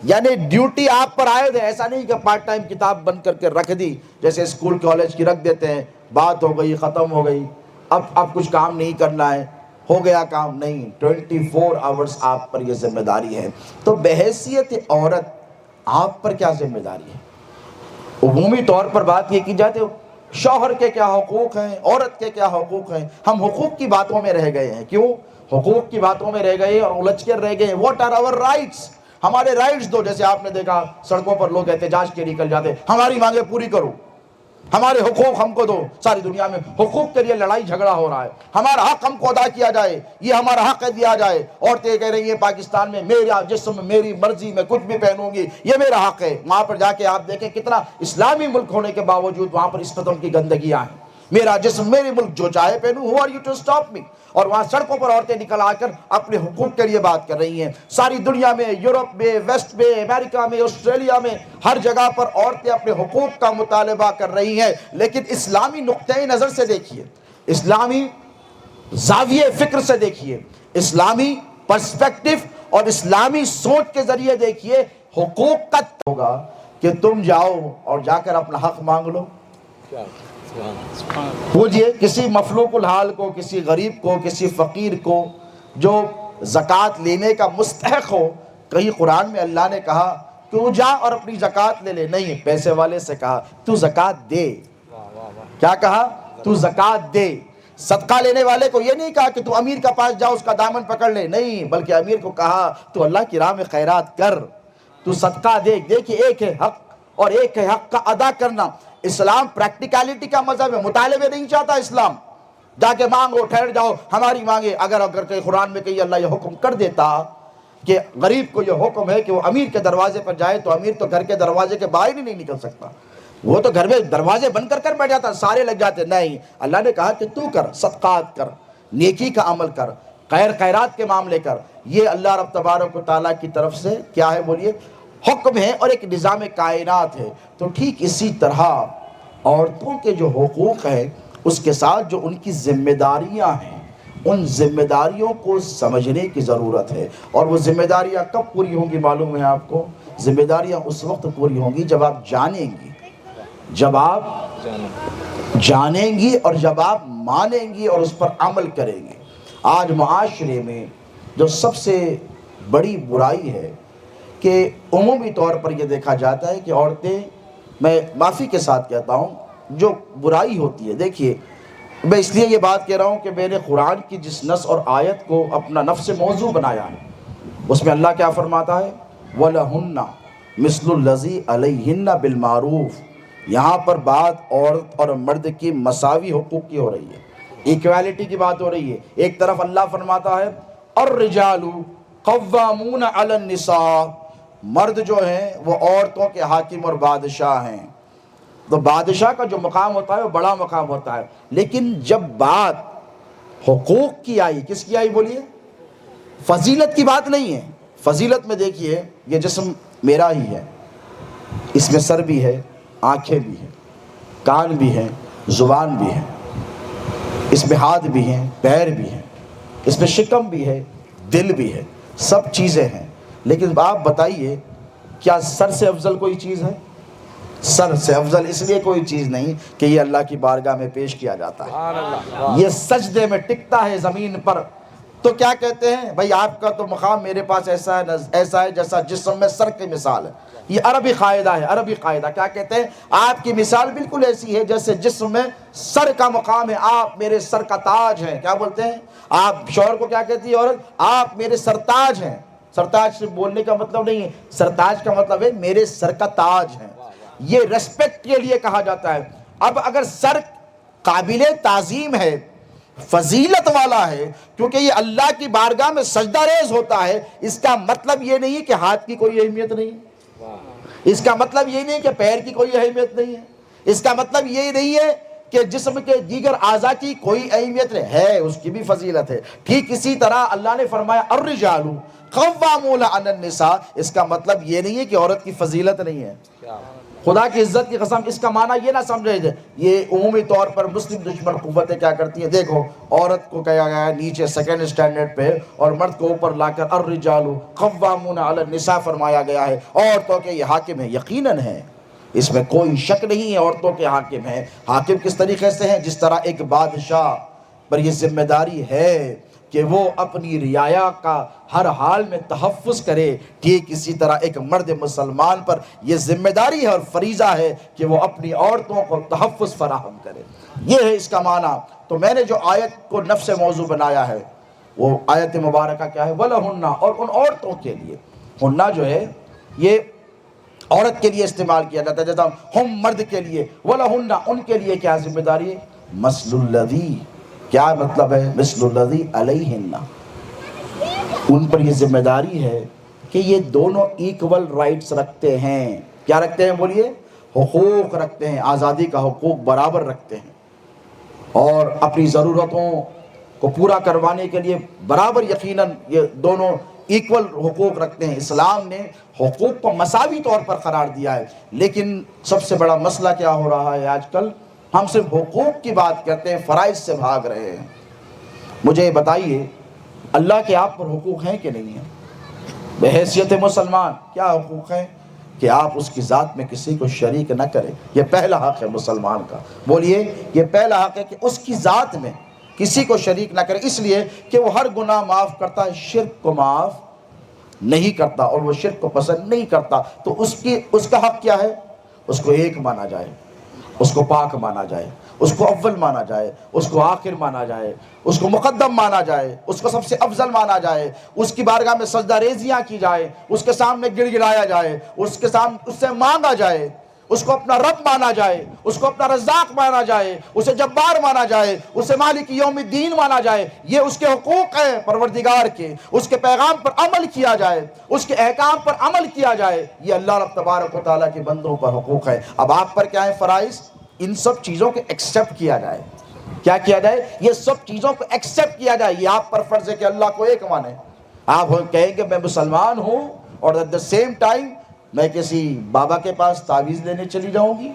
یعنی ڈیوٹی آپ پر عائد ہے، ایسا نہیں کہ پارٹ ٹائم کتاب بند کر کے رکھ دی، جیسے اسکول کالج کی رکھ دیتے ہیں، بات ہو گئی ختم ہو گئی، اب کچھ کام نہیں کرنا ہے، ہو گیا کام، نہیں، 24 آورز آپ پر یہ ذمہ داری ہے۔ تو بحیثیت عورت آپ پر کیا ذمہ داری ہے؟ عمومی طور پر بات یہ کی جاتی ہے شوہر کے کیا حقوق ہیں، عورت کے کیا حقوق ہیں، ہم حقوق کی باتوں میں رہ گئے ہیں۔ کیوں حقوق کی باتوں میں رہ گئے اور الجھ کر رہ گئے ہیں؟ What are our rights? ہمارے رائٹس دو۔ جیسے آپ نے دیکھا سڑکوں پر لوگ احتجاج کے نکل جاتے، ہماری مانگیں پوری کرو، ہمارے حقوق ہم کو دو۔ ساری دنیا میں حقوق کے لیے لڑائی جھگڑا ہو رہا ہے، ہمارا حق ہم کو ادا کیا جائے، یہ ہمارا حق دیا جائے۔ عورتیں کہہ رہی ہیں پاکستان میں میرا جسم میری مرضی، میں کچھ بھی پہنوں گی، یہ میرا حق ہے۔ وہاں پر جا کے آپ دیکھیں کتنا اسلامی ملک ہونے کے باوجود وہاں پر اس قسم کی گندگیاں ہیں۔ میرا جسم میری ملک، جو چاہے پہنوں، who are you to stop me؟ اور وہاں سڑکوں پر عورتیں نکل آ کر اپنے حقوق کے لیے بات کر رہی ہیں۔ ساری دنیا میں، یورپ میں، ویسٹ میں، امریکہ میں، آسٹریلیا میں، ہر جگہ پر عورتیں اپنے حقوق کا مطالبہ کر رہی ہیں۔ لیکن اسلامی نقطۂ نظر سے دیکھیے، اسلامی زاویہ فکر سے دیکھیے، اسلامی پرسپیکٹو اور اسلامی سوچ کے ذریعے دیکھیے، حقوق کا ہوگا کہ تم جاؤ اور جا کر اپنا حق مانگ لو۔ پوچھئے کسی مفلوق الحال کو، کسی غریب کو، کسی فقیر کو جو زکوٰۃ لینے کا مستحق ہو، کہیں قرآن میں اللہ نے کہا تو جا اور اپنی زکوٰۃ لے لے؟ نہیں، پیسے والے سے کہا تو زکوٰۃ دے۔ کیا کہا؟ تو زکوٰۃ دے۔ صدقہ لینے والے کو یہ نہیں کہا کہ تو امیر کا پاس جاؤ اس کا دامن پکڑ لے، نہیں، بلکہ امیر کو کہا تو اللہ کی راہ میں خیرات کر، تو صدقہ دے۔ دیکھیے ایک ہے حق اور ایک ہے حق کا ادا کرنا۔ اسلام پریکٹیکلٹی کا مذہب ہے، مطالبے نہیں چاہتا اسلام۔ جا کے مانگو، ٹھہر جاؤ، ہماری مانگے۔ اگر کہ قرآن میں کہیں اللہ یہ حکم کر دیتا کہ غریب کو یہ حکم ہے کہ وہ امیر کے دروازے پر جائے، تو امیر تو گھر کے دروازے کے باہر ہی نہیں نکل سکتا، وہ تو گھر میں دروازے بند کر بیٹھ جاتا، سارے لگ جاتے۔ نہیں، اللہ نے کہا کہ تو کر، صدقات کر، نیکی کا عمل کر، خیرات کے معاملے کر۔ یہ اللہ رب تبارک و تعالیٰ کی طرف سے کیا ہے بولیے؟ حکم ہے اور ایک نظام کائنات ہے۔ تو ٹھیک اسی طرح عورتوں کے جو حقوق ہیں اس کے ساتھ جو ان کی ذمہ داریاں ہیں، ان ذمہ داریوں کو سمجھنے کی ضرورت ہے۔ اور وہ ذمہ داریاں کب پوری ہوں گی معلوم ہے آپ کو؟ ذمہ داریاں اس وقت پوری ہوں گی جب آپ جانیں گی، جب آپ جانیں گی اور جب آپ مانیں گی اور اس پر عمل کریں گے۔ آج معاشرے میں جو سب سے بڑی برائی ہے کہ عمومی طور پر یہ دیکھا جاتا ہے کہ عورتیں، میں معافی کے ساتھ کہتا ہوں، جو برائی ہوتی ہے، دیکھیے میں اس لیے یہ بات کہہ رہا ہوں کہ میں نے قرآن کی جس نص اور آیت کو اپنا نفس موضوع بنایا ہے، اس میں اللہ کیا فرماتا ہے؟ وَلَهُنَّ مِثْلُ الَّذِي عَلَيْهِنَّ بِالْمَعْرُوفِ۔ یہاں پر بات عورت اور مرد کی مساوی حقوق کی ہو رہی ہے، ایکویلٹی کی بات ہو رہی ہے۔ ایک طرف اللہ فرماتا ہے الرجال قوامون علی النساء، مرد جو ہیں وہ عورتوں کے حاکم اور بادشاہ ہیں۔ تو بادشاہ کا جو مقام ہوتا ہے وہ بڑا مقام ہوتا ہے، لیکن جب بات حقوق کی آئی، کس کی آئی بولیے؟ فضیلت کی بات نہیں ہے۔ فضیلت میں دیکھیے یہ جسم میرا ہی ہے، اس میں سر بھی ہے، آنکھیں بھی ہیں، کان بھی ہیں، زبان بھی ہے، اس میں ہاتھ بھی ہیں، پیر بھی ہیں، اس میں شکم بھی ہے، دل بھی ہے، سب چیزیں ہیں۔ لیکن آپ بتائیے کیا سر سے افضل کوئی چیز ہے؟ سر سے افضل اس لیے کوئی چیز نہیں کہ یہ اللہ کی بارگاہ میں پیش کیا جاتا ہے، یہ سجدے میں ٹکتا ہے زمین پر۔ تو کیا کہتے ہیں بھائی آپ کا تو مقام میرے پاس ایسا ہے جیسا جسم میں سر کی مثال ہے۔ یہ عربی قاعدہ ہے، عربی قاعدہ کیا کہتے ہیں؟ آپ کی مثال بالکل ایسی ہے جیسے جسم میں سر کا مقام ہے، آپ میرے سر کا تاج ہیں۔ کیا بولتے ہیں آپ؟ شوہر کو کیا کہتی ہے عورت؟ آپ میرے سرتاج ہیں۔ سرتاج سے بولنے کا مطلب نہیں ہے، سرتاج کا مطلب ہے میرے سر کا تاج ہے، یہ ریسپیکٹ کے لیے کہا جاتا ہے۔ اب اگر سر قابل تعظیم ہے، فضیلت والا ہے، کیونکہ یہ اللہ کی بارگاہ میں سجدہ ریز ہوتا ہے، اس کا مطلب یہ نہیں کہ ہاتھ کی کوئی اہمیت نہیں ہے، اس کا مطلب یہ نہیں کہ پیر کی کوئی اہمیت نہیں ہے، اس کا مطلب یہ نہیں ہے کہ جسم کے دیگر اعضاء کی کوئی اہمیت نہیں ہے، اس کی بھی فضیلت ہے۔ ٹھیک اسی طرح اللہ نے فرمایا الرجال قوامون علی النساء، اس کا مطلب یہ نہیں ہے کہ عورت کی فضیلت نہیں ہے۔ خدا کی عزت کی قسم اس کا معنی یہ نہ سمجھے جائے، یہ عمومی طور پر مسلم دشمن قوتیں کیا کرتی ہیں، دیکھو عورت کو کہا گیا ہے نیچے سیکنڈ سٹینڈرڈ پہ اور مرد کو اوپر لا کر الرجال قوامون علی النساء فرمایا گیا ہے، عورتوں کے یہ حاکم ہیں، یقیناً ہیں، اس میں کوئی شک نہیں ہے، عورتوں کے حاکم ہیں۔ حاکم کس طریقے سے ہیں؟ جس طرح ایک بادشاہ پر یہ ذمہ داری ہے کہ وہ اپنی رعایا کا ہر حال میں تحفظ کرے، ٹھیک اسی طرح ایک مرد مسلمان پر یہ ذمہ داری ہے اور فریضہ ہے کہ وہ اپنی عورتوں کو تحفظ فراہم کرے۔ یہ ہے اس کا معنی۔ تو میں نے جو آیت کو نفس موضوع بنایا ہے وہ آیت مبارکہ کیا ہے؟ وَلَهُنَّ، اور ان عورتوں کے لیے، ہنہ جو ہے یہ عورت کے لیے استعمال کیا جاتا ہے، جیسا ہم مرد کے لیے، وَلَهُنَّ ان کے لیے کیا ذمہ داری ہے؟ مَثْلُ الَّذِي، کیا مطلب ہے؟ مِثْلُ الَّذِي عَلَيْهِنَّ، ان پر یہ ذمہ داری ہے کہ یہ دونوں ایکول رائٹس رکھتے ہیں۔ کیا رکھتے ہیں بولیے؟ حقوق رکھتے ہیں، آزادی کا حقوق برابر رکھتے ہیں، اور اپنی ضرورتوں کو پورا کروانے کے لیے برابر یقیناً یہ دونوں ایکول حقوق رکھتے ہیں۔ اسلام نے حقوق کو مساوی طور پر قرار دیا ہے، لیکن سب سے بڑا مسئلہ کیا ہو رہا ہے آج کل؟ ہم صرف حقوق کی بات کرتے ہیں، فرائض سے بھاگ رہے ہیں۔ مجھے بتائیے اللہ کے آپ پر حقوق ہیں کہ نہیں ہیں؟ بحیثیت مسلمان کیا حقوق ہیں؟ کہ آپ اس کی ذات میں کسی کو شریک نہ کریں، یہ پہلا حق ہے مسلمان کا۔ بولیے، یہ پہلا حق ہے کہ اس کی ذات میں کسی کو شریک نہ کرے، اس لیے کہ وہ ہر گناہ معاف کرتا ہے، شرک کو معاف نہیں کرتا، اور وہ شرک کو پسند نہیں کرتا۔ تو اس کا حق کیا ہے؟ اس کو ایک مانا جائے، اس کو پاک مانا جائے، اس کو اول مانا جائے، اس کو آخر مانا جائے، اس کو مقدم مانا جائے، اس کو سب سے افضل مانا جائے، اس کی بارگاہ میں سجدہ ریزیاں کی جائے، اس کے سامنے گڑ گڑایا جائے، اس سے مانگا جائے، اس کو اپنا رب مانا جائے، اس کو اپنا رزاق مانا جائے، اسے جبار مانا جائے، اسے مالک یوم الدین مانا جائے۔ یہ اس کے حقوق ہیں پروردگار کے، اس کے پیغام پر عمل کیا جائے، اس کے احکام پر عمل کیا جائے، یہ اللہ رب تبارک و تعالیٰ کے بندوں پر حقوق ہے۔ اب آپ پر کیا ہے فرائض؟ ان سب چیزوں کو ایکسیپٹ کیا جائے۔ کیا کیا جائے؟ یہ سب چیزوں کو ایکسیپٹ کیا جائے۔ یہ آپ پر فرض ہے کہ اللہ کو ایک مانے۔ آپ کہیں کہ میں مسلمان ہوں اور ایٹ دا سیم ٹائم میں کسی بابا کے پاس تعویذ لینے چلی جاؤں گی،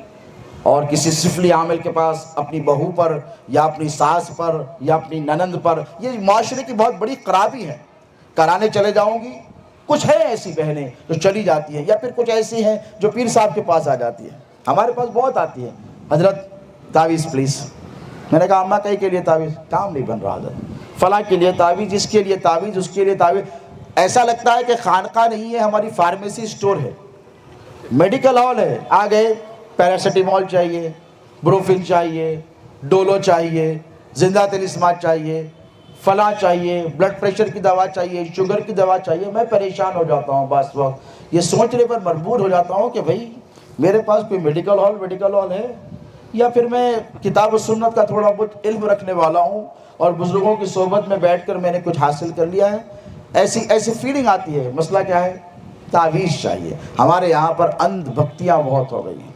اور کسی سفلی عامل کے پاس اپنی بہو پر یا اپنی ساس پر یا اپنی ننند پر، یہ معاشرے کی بہت بڑی خرابی ہے، کرانے چلے جاؤں گی۔ کچھ ہے ایسی بہنیں جو چلی جاتی ہیں، یا پھر کچھ ایسی ہیں جو پیر صاحب کے پاس آ جاتی ہیں، ہمارے پاس بہت آتی ہے، حضرت تعویذ پلیز۔ میں نے کہا اماں کہیں کے لیے تعویذ؟ کام نہیں بن رہا حضرت، فلاں کے لیے تعویذ، اس کے لیے تعویذ، اس کے لیے تعویذ۔ ایسا لگتا ہے کہ خانقاہ نہیں ہے، ہماری فارمیسی اسٹور ہے، میڈیکل ہال ہے۔ آ گئے، پیراسیٹامول چاہیے، بروفن چاہیے، ڈولو چاہیے، زندہ تلسمات چاہیے، فلاں چاہیے، بلڈ پریشر کی دوا چاہیے، شوگر کی دوا چاہیے۔ میں پریشان ہو جاتا ہوں بعض وقت، یہ سوچنے پر مجبور ہو جاتا ہوں کہ بھائی میرے پاس کوئی میڈیکل ہال ہے، یا پھر میں کتاب و سنت کا تھوڑا بہت علم رکھنے والا ہوں اور بزرگوں کی صحبت میں بیٹھ کر میں نے کچھ حاصل کر لیا ہے، ایسی فیلنگ آتی ہے۔ مسئلہ کیا ہے؟ تعویذ چاہیے۔ ہمارے یہاں پر اندھ بھکتیاں بہت ہو گئی ہیں،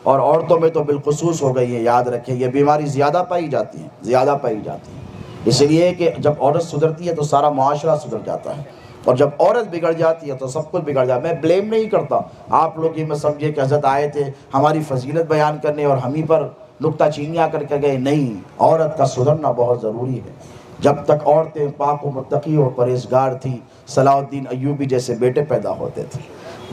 اور عورتوں میں تو بالخصوص ہو گئی ہیں۔ یاد رکھیں یہ بیماری زیادہ پائی جاتی ہیں، اس لیے کہ جب عورت سدھرتی ہے تو سارا معاشرہ سدھر جاتا ہے، اور جب عورت بگڑ جاتی ہے تو سب کچھ بگڑ جاتا ہے۔ میں بلیم نہیں کرتا، آپ لوگ یہ میں سمجھے کہ حضرت آئے تھے ہماری فضیلت بیان کرنے اور ہم ہی پر نکتہ چینیاں کر کے گئے، نہیں، عورت کا سدھرنا بہت ضروری ہے۔ جب تک عورتیں پاک و متقی اور پرہیزگار تھیں، صلاح الدین ایوبی جیسے بیٹے پیدا ہوتے تھے۔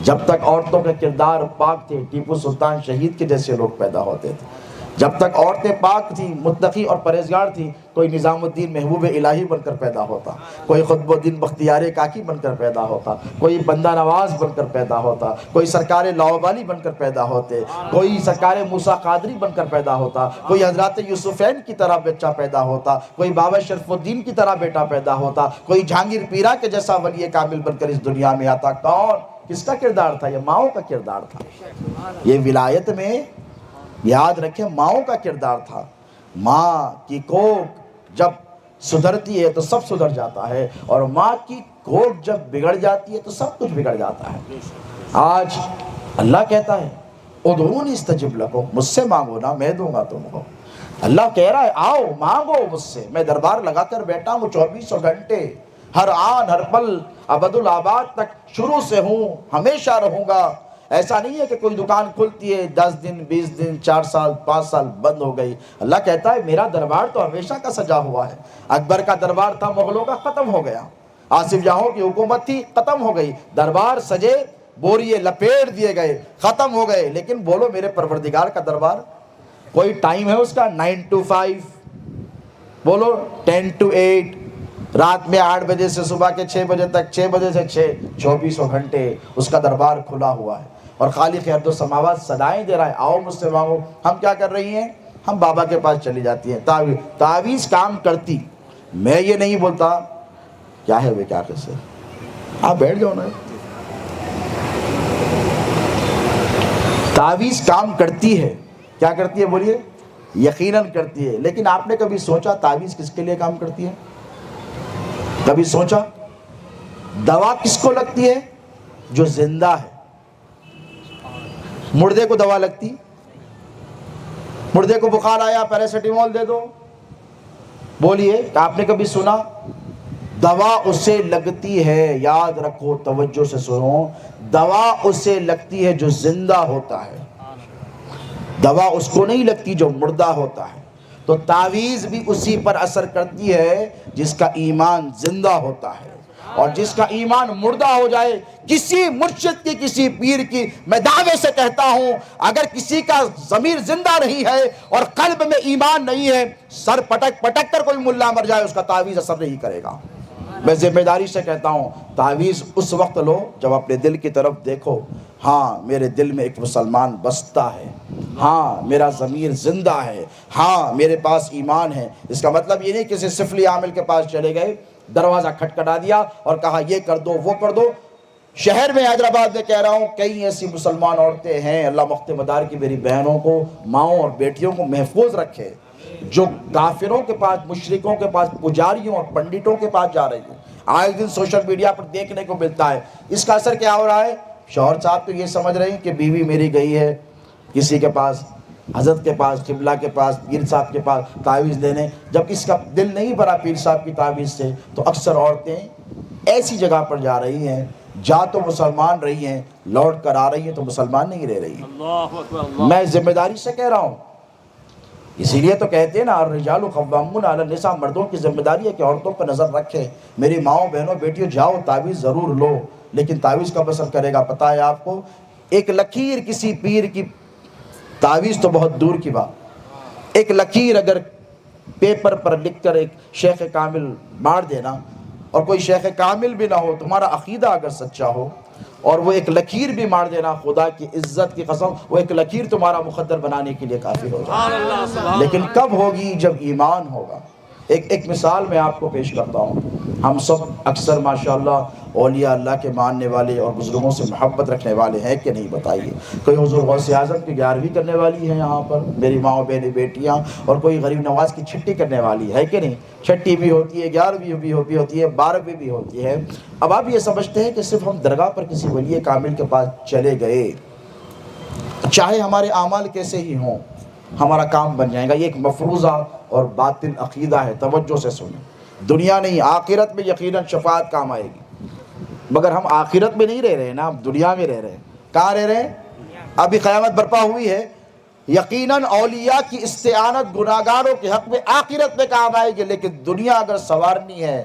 جب تک عورتوں کا کردار پاک تھے، ٹیپو سلطان شہید کے جیسے لوگ پیدا ہوتے تھے۔ جب تک عورتیں پاک تھیں، متقی اور پرہیزگار تھیں، کوئی نظام الدین محبوب الہی بن کر پیدا ہوتا، کوئی قطب الدین بختیار کاکی بن کر پیدا ہوتا، کوئی بندہ نواز بن کر پیدا ہوتا، کوئی سرکار لاؤبالی بن کر پیدا ہوتے، کوئی سرکار موسیٰ قادری بن کر پیدا ہوتا، کوئی حضرات یوسفین کی طرح بچہ پیدا ہوتا، کوئی بابا شرف الدین کی طرح بیٹا پیدا ہوتا، کوئی جہانگیر پیرا کے جیسا ولی کامل بن کر اس دنیا میں آتا۔ کون؟ کس کا کردار تھا؟ یہ ماؤں کا کردار تھا۔ یہ ولایت میں یاد رکھیں ماؤں کا کردار تھا۔ ماں کی کوکھ جب سدھرتی ہے تو سب سدھر جاتا ہے، اور ماں کی کوکھ جب بگڑ جاتی ہے تو سب کچھ بگڑ جاتا ہے۔ آج اللہ کہتا ہے ادعونی استجب لکم، مجھ سے مانگو نا میں دوں گا تم کو۔ اللہ کہہ رہا ہے آؤ مانگو مجھ سے، میں دربار لگا کر بیٹھا ہوں 24 گھنٹے، ہر آن ہر پل ابد الآباد تک شروع سے ہوں، ہمیشہ رہوں گا۔ ایسا نہیں ہے کہ کوئی دکان کھلتی ہے 10 دن 20 دن 4 سال 5 سال بند ہو گئی۔ اللہ کہتا ہے میرا دربار تو ہمیشہ کا سجا ہوا ہے۔ اکبر کا دربار تھا مغلوں کا، ختم ہو گیا۔ آصف جاہوں کی حکومت تھی، ختم ہو گئی۔ دربار سجے، بوریے لپیٹ دیے گئے، ختم ہو گئے۔ لیکن بولو میرے پروردگار کا دربار، کوئی ٹائم ہے اس کا 9 to 5، بولو 10 to 8، رات میں 8 بجے سے صبح کے 6 بجے تک، 6 بجے سے 6، 24 گھنٹے اس کا دربار کھلا ہوا ہے۔ اور خالق ارض و سماوات صدائیں دے رہا ہے آؤ مجھ سے مانگو۔ ہم کیا کر رہی ہیں؟ ہم بابا کے پاس چلی جاتی ہیں، تعویذ کام کرتی۔ میں یہ نہیں بولتا کیا ہے وہ کیا کیسے، آپ بیٹھ جاؤ نا۔ تعویذ کام کرتی ہے، کیا کرتی ہے بولیے؟ یقیناً کرتی ہے۔ لیکن آپ نے کبھی سوچا تعویذ کس کے لیے کام کرتی ہے؟ کبھی سوچا؟ دوا کس کو لگتی ہے؟ جو زندہ ہے۔ مردے کو دوا لگتی؟ مردے کو بخار آیا پیراسیٹامول دے دو، بولیے آپ نے کبھی سنا؟ دوا اسے لگتی ہے، یاد رکھو توجہ سے سنو، دوا اسے لگتی ہے جو زندہ ہوتا ہے، دوا اس کو نہیں لگتی جو مردہ ہوتا ہے۔ تو تعویذ بھی اسی پر اثر کرتی ہے جس کا ایمان زندہ ہوتا ہے، اور جس کا ایمان مردہ ہو جائے، کسی مرشد کی کسی پیر کی، میں دعوے سے کہتا ہوں اگر کسی کا ضمیر زندہ نہیں ہے اور قلب میں ایمان نہیں ہے، سر پٹک پٹک کر کوئی ملا مر جائے اس کا تعویذ اثر نہیں کرے گا۔ میں ذمہ داری سے کہتا ہوں تعویذ اس وقت لو جب اپنے دل کی طرف دیکھو، ہاں میرے دل میں ایک مسلمان بستا ہے، ہاں میرا ضمیر زندہ ہے، ہاں میرے پاس ایمان ہے۔ اس کا مطلب یہ نہیں کسی سفلی عامل کے پاس چلے گئے، دروازہ کھٹکھٹا دیا اور کہا یہ کر دو وہ کر دو۔ شہر میں حیدرآباد میں کہہ رہا ہوں کئی ایسی مسلمان عورتیں ہیں، اللہ مخت مدار کی میری بہنوں کو، ماؤں اور بیٹیوں کو محفوظ رکھے، جو کافروں کے پاس، مشرکوں کے پاس، پجاریوں اور پنڈتوں کے پاس جا رہی ہیں۔ آج دن سوشل میڈیا پر دیکھنے کو ملتا ہے۔ اس کا اثر کیا ہو رہا ہے؟ شوہر صاحب تو یہ سمجھ رہے ہیں کہ بیوی میری گئی ہے کسی کے پاس، حضرت کے پاس، قبلہ کے پاس، پیر صاحب کے پاس تعویذ لینے، جب اس کا دل نہیں بھرا پیر صاحب کی تعویذ سے، تو اکثر عورتیں ایسی جگہ پر جا رہی ہیں، جا تو مسلمان رہی ہیں، لوٹ کر آ رہی ہیں تو مسلمان نہیں رہ رہی۔ میں ذمہ داری سے کہہ رہا ہوں، اسی لیے تو کہتے ہیں نا الرجال قوامون علی النساء، مردوں کی ذمہ داری ہے کہ عورتوں پر نظر رکھے۔ میری ماؤں بہنوں بیٹیوں جاؤ تعویذ ضرور لو، لیکن تعویذ کب اثر کرے گا پتہ ہے آپ کو؟ ایک لکیر کسی پیر کی، تعویذ تو بہت دور کی بات، ایک لکیر اگر پیپر پر لکھ کر ایک شیخ کامل مار دینا، اور کوئی شیخ کامل بھی نہ ہو، تمہارا عقیدہ اگر سچا ہو، اور وہ ایک لکیر بھی مار دینا، خدا کی عزت کی قسم وہ ایک لکیر تمہارا مخدر بنانے کے لیے کافی ہو جائے۔ لیکن کب ہوگی؟ جب ایمان ہوگا۔ ایک مثال میں آپ کو پیش کرتا ہوں۔ ہم سب اکثر ماشاءاللہ اولیاء اللہ کے ماننے والے اور بزرگوں سے محبت رکھنے والے ہیں کہ نہیں بتائیے؟ کوئی حضور غوث اعظم کی 11ویں کرنے والی ہے یہاں پر میری ماں بہنیں بیٹیاں، اور کوئی غریب نواز کی چھٹی کرنے والی ہے کہ نہیں؟ چھٹی بھی ہوتی ہے، 11ویں بھی ہوتی ہے، 12ویں بھی ہوتی ہے۔ اب آپ یہ سمجھتے ہیں کہ صرف ہم درگاہ پر کسی ولی کامل کے پاس چلے گئے، چاہے ہمارے اعمال کیسے ہی ہوں، ہمارا کام بن جائے گا؟ یہ ایک مفروضہ اور باطل عقیدہ ہے، توجہ سے سنیں۔ دنیا نہیں، آخرت میں یقیناً شفاعت کام آئے گی، مگر ہم آخرت میں نہیں رہ رہے ہیں نا، ہم دنیا میں رہ رہے ہیں۔ کہاں رہ رہے ہیں؟ ابھی قیامت برپا ہوئی ہے، یقیناً اولیاء کی استعانت گناہگاروں کے حق میں آخرت میں کام آئے گی، لیکن دنیا اگر سنوارنی ہے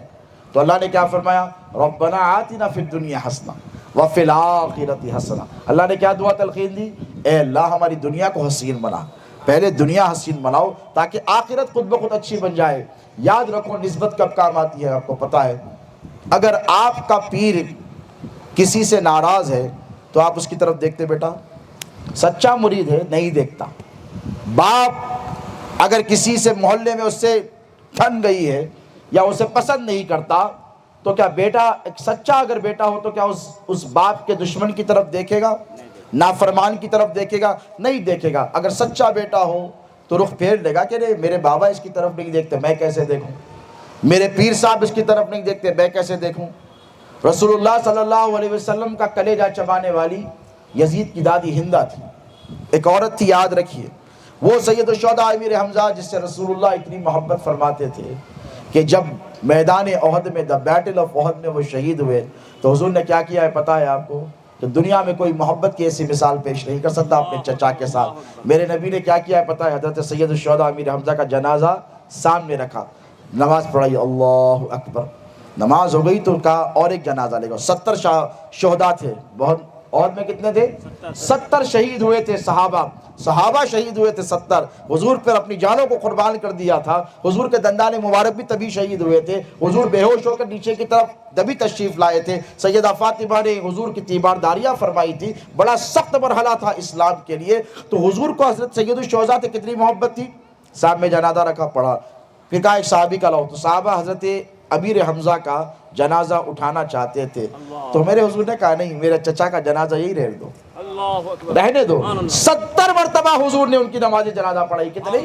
تو اللہ نے کیا فرمایا؟ ربنا آتنا فی الدنیا حسنہ وفی الآخرۃ حسنہ۔ اللہ نے کیا دعا تلقین دی؟ اے اللہ ہماری دنیا کو حسین بنا، پہلے دنیا حسین بناؤ تاکہ آخرت خود بخود اچھی بن جائے۔ یاد رکھو نسبت کب کام آتی ہے آپ کو پتہ ہے؟ اگر آپ کا پیر کسی سے ناراض ہے تو آپ اس کی طرف دیکھتے بیٹا؟ سچا مرید ہے نہیں دیکھتا۔ باپ اگر کسی سے محلے میں اس سے ٹھن گئی ہے یا اسے پسند نہیں کرتا تو کیا بیٹا، ایک سچا اگر بیٹا ہو تو کیا اس باپ کے دشمن کی طرف دیکھے گا؟ نافرمان کی طرف دیکھے گا؟ نہیں دیکھے گا۔ اگر سچا بیٹا ہو تو رخ پھیر لے گا کہ نہیں میرے بابا اس کی طرف نہیں دیکھتے، میں کیسے دیکھوں؟ میرے پیر صاحب اس کی طرف نہیں دیکھتے، میں کیسے دیکھوں؟ رسول اللہ صلی اللہ علیہ وسلم کا کلیجہ چبانے والی یزید کی دادی ہندہ تھی، ایک عورت تھی، یاد رکھیے۔ وہ سید الشہداء امیر حمزہ جس سے رسول اللہ اتنی محبت فرماتے تھے کہ جب میدان احد میں دا بیٹل آف احد میں وہ شہید ہوئے تو حضور نے کیا کیا ہے پتہ ہے آپ کو؟ کہ دنیا میں کوئی محبت کی ایسی مثال پیش نہیں کر سکتا اپنے چچا کے ساتھ۔ میرے نبی نے کیا کیا ہے پتہ ہے؟ حضرت سید الشہداء امیر حمزہ کا جنازہ سامنے رکھا، نماز پڑھائی، اللہ اکبر، نماز ہو گئی تو کہا اور ایک جنازہ لے گا۔ 70 شہداء تھے، بہت، اور میں کتنے تھے؟ 70 شہید ہوئے تھے صحابہ شہید ہوئے تھے 70۔ حضور پر اپنی جانوں کو قربان کر دیا تھا۔ حضور کے دندان مبارک بھی تبھی شہید ہوئے تھے۔ حضور بے ہوش ہو کر نیچے کی طرف تبھی تشریف لائے تھے۔ سیدہ فاطمہ نے حضور کی تیمارداریاں فرمائی تھی، بڑا سخت مرحلہ تھا اسلام کے لیے، تو حضور کو حضرت سید الشہداء سے کتنی محبت تھی۔ صاحب میں جنازہ رکھا، پڑھا، پھر کہا ایک صحابی کا لاؤ، تو صحابہ حضرت امیر حمزہ کا جنازہ اٹھانا چاہتے تھے، تو میرے حضور نے کہا نہیں، میرے چچا کا جنازہ یہی رہنے دو، رہنے دو۔ 70 مرتبہ حضور نے ان کی نماز جنازہ پڑھائی۔ کتنی؟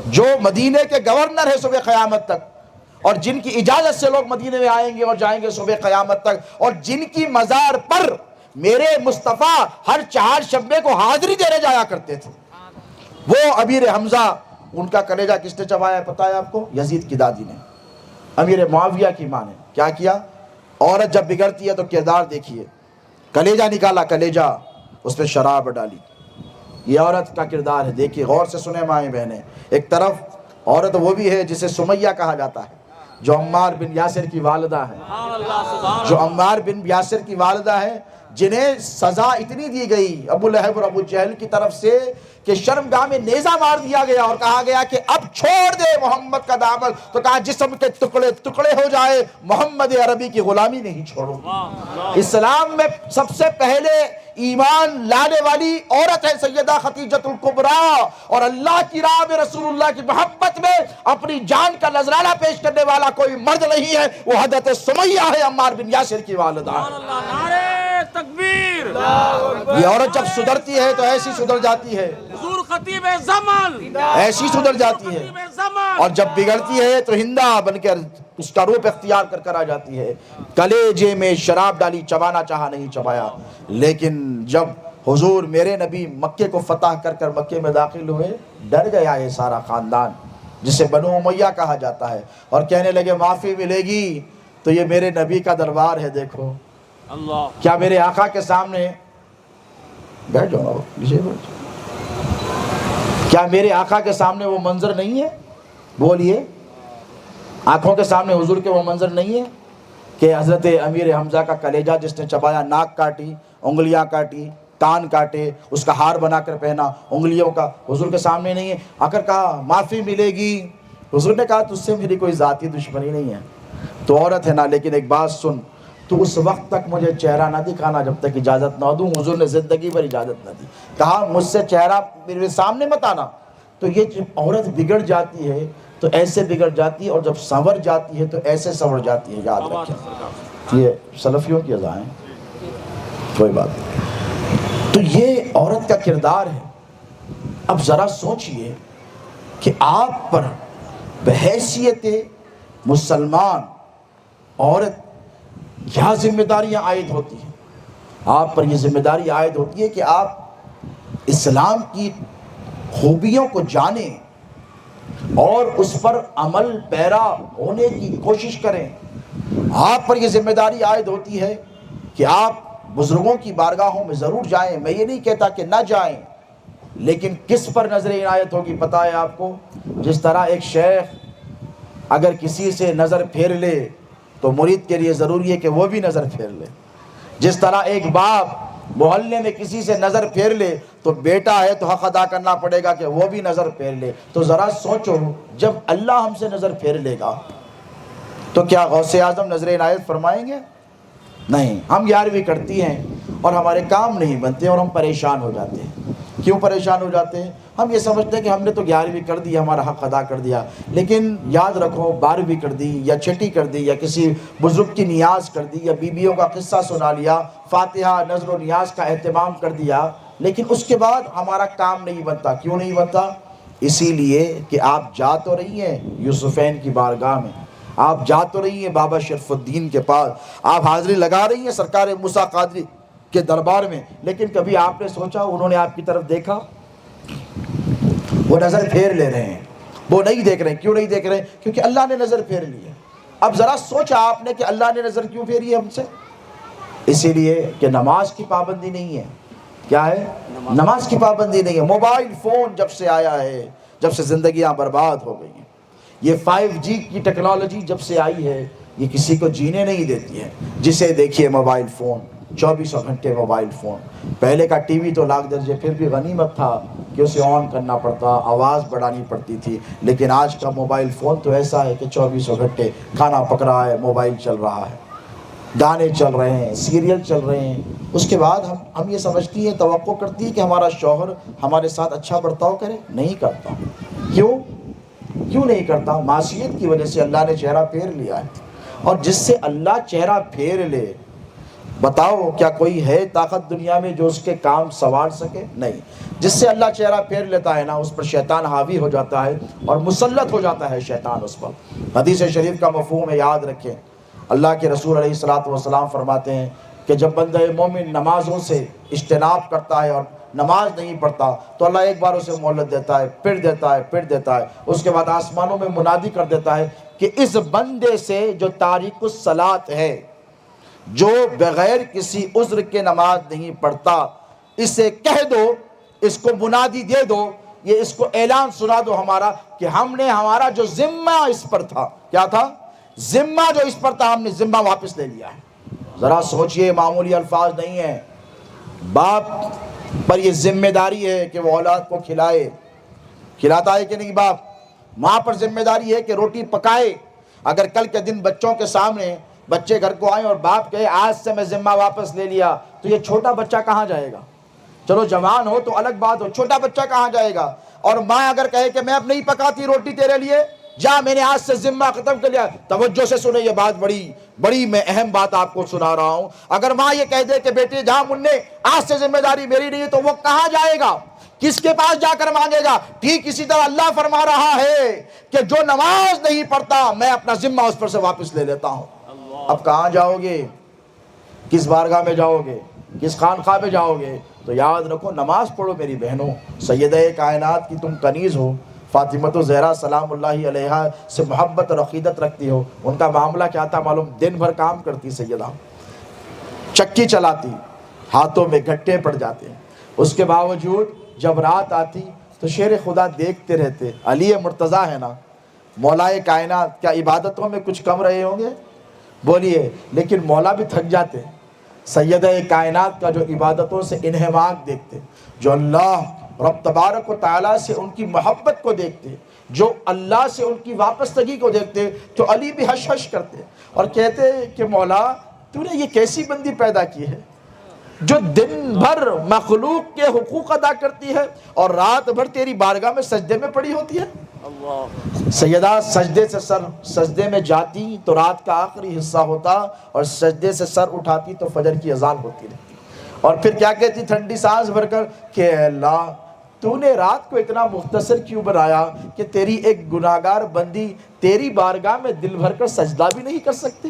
جو مدینے کے گورنر ہے صبح قیامت تک، اور جن کی اجازت سے لوگ مدینے میں آئیں گے اور جائیں گے صبح قیامت تک، اور جن کی مزار پر میرے مصطفیٰ ہر چہارشنبے کو حاضری دینے جایا کرتے تھے، وہ امیر حمزہ، ان کا کلیجہ کس نے چبایا ہے پتہ ہے آپ کو؟ یزید کی دادی نے، امیر معاویہ کی ماں نے۔ کیا کیا؟ عورت جب بگڑتی ہے تو کردار دیکھیے، کلیجہ نکالا، کلیجہ اس پہ شراب ڈالی، یہ عورت کا کردار ہے۔ دیکھیے غور سے سنیں مائیں بہنیں، ایک طرف عورت وہ بھی ہے جسے سمیہ کہا جاتا ہے، جو عمار بن یاسر کی والدہ ہے، جو عمار بن یاسر کی والدہ ہے، جنہیں سزا اتنی دی گئی ابو لہب اور ابو جہل کی طرف سے کہ شرمگاہ میں نیزہ مار دیا گیا اور کہا گیا کہ اب چھوڑ دے محمد کا دامن، تو کہا جسم کے ٹکڑے ٹکڑے ہو جائے، محمد عربی کی غلامی نہیں چھوڑوں گی۔ اسلام میں سب سے پہلے ایمان لانے والی عورت ہے سیدہ خدیجۃ الکبریٰ، اور اللہ کی راہ میں رسول اللہ کی محبت میں اپنی جان کا نذرانہ پیش کرنے والا کوئی مرد نہیں ہے، وہ حضرت سمیہ ہے، عمار بن یاسر کی والدہ ہے۔ تکبیر! یہ عورت جب سدھرتی ہے تو ایسی سدھر جاتی ہے، حضور خطیب زمان، ایسی سدھر جاتی ہے، اور جب بگڑتی ہے تو ہندا بن کر اس کا روپ اختیار کر آ جاتی ہے۔ کلیجے میں شراب ڈالی، چبانا چاہا نہیں چبایا، لیکن جب حضور میرے نبی مکے کو فتح کر مکے میں داخل ہوئے، ڈر گیا یہ سارا خاندان جسے بنو امیہ کہا جاتا ہے، اور کہنے لگے معافی ملے گی تو یہ میرے نبی کا دربار ہے، دیکھو اللہ، کیا میرے آقا کے سامنے، بیٹھ جاؤ نا پیچھے بیٹھ، کیا میرے آقا کے سامنے وہ منظر نہیں ہے؟ بولیے، آنکھوں کے سامنے حضور کے وہ منظر نہیں ہے کہ حضرت امیر حمزہ کا کلیجہ جس نے چبایا، ناک کاٹی، انگلیاں کاٹی، کان کاٹے، اس کا ہار بنا کر پہنا انگلیوں کا، حضور کے سامنے نہیں ہے؟ آخر کہا معافی ملے گی، حضور نے کہا تجھ سے میری کوئی ذاتی دشمنی نہیں ہے، تو عورت ہے نا، لیکن ایک بات سن، تو اس وقت تک مجھے چہرہ نہ دکھانا جب تک اجازت نہ دوں۔ حضور نے زندگی بھر اجازت نہ دی، کہا مجھ سے چہرہ میرے سامنے مت آنا۔ تو یہ جب عورت بگڑ جاتی ہے تو ایسے بگڑ جاتی ہے، اور جب سنور جاتی ہے تو ایسے سنور جاتی ہے، یاد رکھیں، یہ سلفیوں کی اذا ہیں، کوئی بات نہیں۔ تو یہ عورت کا کردار ہے۔ اب ذرا سوچئے کہ آپ پر بحیثیت مسلمان عورت کیا ذمہ داریاں عائد ہوتی ہیں؟ آپ پر یہ ذمہ داری عائد ہوتی ہے کہ آپ اسلام کی خوبیوں کو جانیں اور اس پر عمل پیرا ہونے کی کوشش کریں۔ آپ پر یہ ذمہ داری عائد ہوتی ہے کہ آپ بزرگوں کی بارگاہوں میں ضرور جائیں، میں یہ نہیں کہتا کہ نہ جائیں، لیکن کس پر نظر عنایت ہوگی پتہ ہے آپ کو؟ جس طرح ایک شیخ اگر کسی سے نظر پھیر لے تو مرید کے لیے ضروری ہے کہ وہ بھی نظر پھیر لے، جس طرح ایک باپ محلے میں کسی سے نظر پھیر لے تو بیٹا ہے تو حق ادا کرنا پڑے گا کہ وہ بھی نظر پھیر لے۔ تو ذرا سوچو، جب اللہ ہم سے نظر پھیر لے گا تو کیا غوث اعظم نظر عنایت فرمائیں گے؟ نہیں، ہم 11ویں کرتی ہیں اور ہمارے کام نہیں بنتے اور ہم پریشان ہو جاتے ہیں۔ کیوں پریشان ہو جاتے ہیں؟ ہم یہ سمجھتے ہیں کہ ہم نے تو 11ویں کر دی، ہمارا حق ادا کر دیا، لیکن یاد رکھو 12ویں کر دی یا چھٹی کر دی یا کسی بزرگ کی نیاز کر دی یا بیویوں کا قصہ سنا لیا، فاتحہ نذر و نیاز کا اہتمام کر دیا، لیکن اس کے بعد ہمارا کام نہیں بنتا۔ کیوں نہیں بنتا؟ اسی لیے کہ آپ جا تو رہی ہیں یوسفین کی بارگاہ میں، آپ جا تو رہی ہیں بابا شرف الدین کے پاس، آپ حاضری لگا رہی ہیں سرکار موسیٰ قادری کے دربار میں، لیکن کبھی آپ نے سوچا انہوں نے آپ کی طرف دیکھا؟ وہ نظر پھیر لے رہے ہیں، وہ نہیں دیکھ رہے ہیں۔ کیوں نہیں دیکھ رہے ہیں؟ کیونکہ اللہ نے نظر پھیر لی ہے۔ اب ذرا سوچا آپ نے کہ اللہ نے نظر کیوں پھیری ہے ہم سے؟ اسی لیے کہ نماز کی پابندی نہیں ہے۔ کیا ہے؟ نماز کی پابندی نہیں ہے۔ موبائل فون جب سے آیا ہے، جب سے زندگیاں برباد ہو گئی ہیں، یہ 5G کی ٹیکنالوجی جب سے آئی ہے، یہ کسی کو جینے نہیں دیتی ہے۔ جسے دیکھیے موبائل فون، 24 گھنٹے موبائل فون۔ پہلے کا ٹی وی تو لاکھ درجے پھر بھی غنیمت تھا کہ اسے آن کرنا پڑتا، آواز بڑھانی پڑتی تھی، لیکن آج کا موبائل فون تو ایسا ہے کہ 24 گھنٹے کھانا پک رہا ہے، موبائل چل رہا ہے، گانے چل رہے ہیں، سیریل چل رہے ہیں۔ اس کے بعد ہم یہ سمجھتی ہیں، توقع کرتی ہے کہ ہمارا شوہر ہمارے ساتھ اچھا برتاؤ کرے، نہیں کرتا۔ کیوں نہیں کرتا؟ معصیت کی وجہ سے اللہ نے چہرہ پھیر لیا ہے۔ اور جس سے اللہ چہرہ پھیر لے، بتاؤ کیا کوئی ہے طاقت دنیا میں جو اس کے کام سنوار سکے؟ نہیں۔ جس سے اللہ چہرہ پھیر لیتا ہے نا، اس پر شیطان حاوی ہو جاتا ہے اور مسلط ہو جاتا ہے شیطان اس پر۔ حدیث شریف کا مفہوم ہے، یاد رکھیں۔ اللہ کے رسول علیہ الصلوۃ والسلام فرماتے ہیں کہ جب بندہ مومن نمازوں سے اجتناب کرتا ہے اور نماز نہیں پڑھتا تو اللہ ایک بار اسے مہلت دیتا ہے، پھر دیتا ہے، پھر دیتا ہے۔ اس کے بعد آسمانوں میں منادی کر دیتا ہے کہ اس بندے سے جو تارک الصلاۃ ہے، جو بغیر کسی عذر کے نماز نہیں پڑھتا، اسے کہہ دو، اس کو منادی دے دو، یہ اس کو اعلان سنا دو ہمارا کہ ہم نے ہمارا جو ذمہ اس پر تھا، کیا تھا؟ ذمہ جو اس پر تھا، ہم نے ذمہ واپس لے لیا ہے۔ ذرا سوچئے، معمولی الفاظ نہیں ہیں۔ باپ پر یہ ذمہ داری ہے کہ وہ اولاد کو کھلائے، کھلاتا ہے کہ نہیں باپ؟ ماں پر ذمہ داری ہے کہ روٹی پکائے۔ اگر کل کے دن بچوں کے سامنے بچے گھر کو آئیں اور باپ کہے آج سے میں ذمہ واپس لے لیا، تو یہ چھوٹا بچہ کہاں جائے گا؟ چلو جوان ہو تو الگ بات ہو، چھوٹا بچہ کہاں جائے گا؟ اور ماں اگر کہے کہ میں اب نہیں پکاتی روٹی تیرے لیے، جا میں نے آج سے ذمہ ختم کر لیا۔ توجہ سے سنیں، یہ بات بڑی میں اہم بات آپ کو سنا رہا ہوں۔ اگر ماں یہ کہہ دے کہ بیٹے جا مننے، آج سے ذمہ داری میری نہیں ہے، تو وہ کہاں جائے گا؟ کس کے پاس جا کر مانگے گا؟ ٹھیک اسی طرح اللہ فرما رہا ہے کہ جو نماز نہیں پڑھتا، میں اپنا ذمہ اس پر سے واپس لے لیتا ہوں۔ اب کہاں جاؤ گے؟ کس بارگاہ میں جاؤ گے؟ کس خانقاہ میں جاؤ گے؟ تو یاد رکھو، نماز پڑھو میری بہنوں۔ سیدہ کائنات کی تم کنیز ہو، فاطمہ زہرا سلام اللہ علیہا سے محبت اور عقیدت رکھتی ہو۔ ان کا معاملہ کیا تھا معلوم؟ دن بھر کام کرتی سیدہ، چکی چلاتی، ہاتھوں میں گھٹے پڑ جاتے، اس کے باوجود جب رات آتی تو شیر خدا دیکھتے رہتے۔ علی مرتضیٰ ہے نا، مولائے کائنات، کیا عبادتوں میں کچھ کم رہے ہوں گے؟ بولیے، لیکن مولا بھی تھک جاتے۔ سیدہ کائنات کا جو عبادتوں سے انہماک دیکھتے، جو اللہ رب تبارک و تعالیٰ سے ان کی محبت کو دیکھتے، جو اللہ سے ان کی وابستگی کو دیکھتے، تو علی بھی ہش ہش کرتے اور کہتے کہ مولا تو نے یہ کیسی بندی پیدا کی ہے جو دن بھر مخلوق کے حقوق ادا کرتی ہے اور رات بھر تیری بارگاہ میں سجدے میں پڑی ہوتی ہے۔ سیدہ سجدے میں جاتی تو رات کا آخری حصہ ہوتا، اور سجدے سے سر اٹھاتی تو فجر کی اذان ہوتی رہتی، اور پھر کیا کہتی ٹھنڈی سانس بھر کر کہ اے اللہ تو نے رات کو اتنا مختصر کیوں بنایا کہ تیری ایک گناہگار بندی تیری بارگاہ میں دل بھر کر سجدہ بھی نہیں کر سکتی۔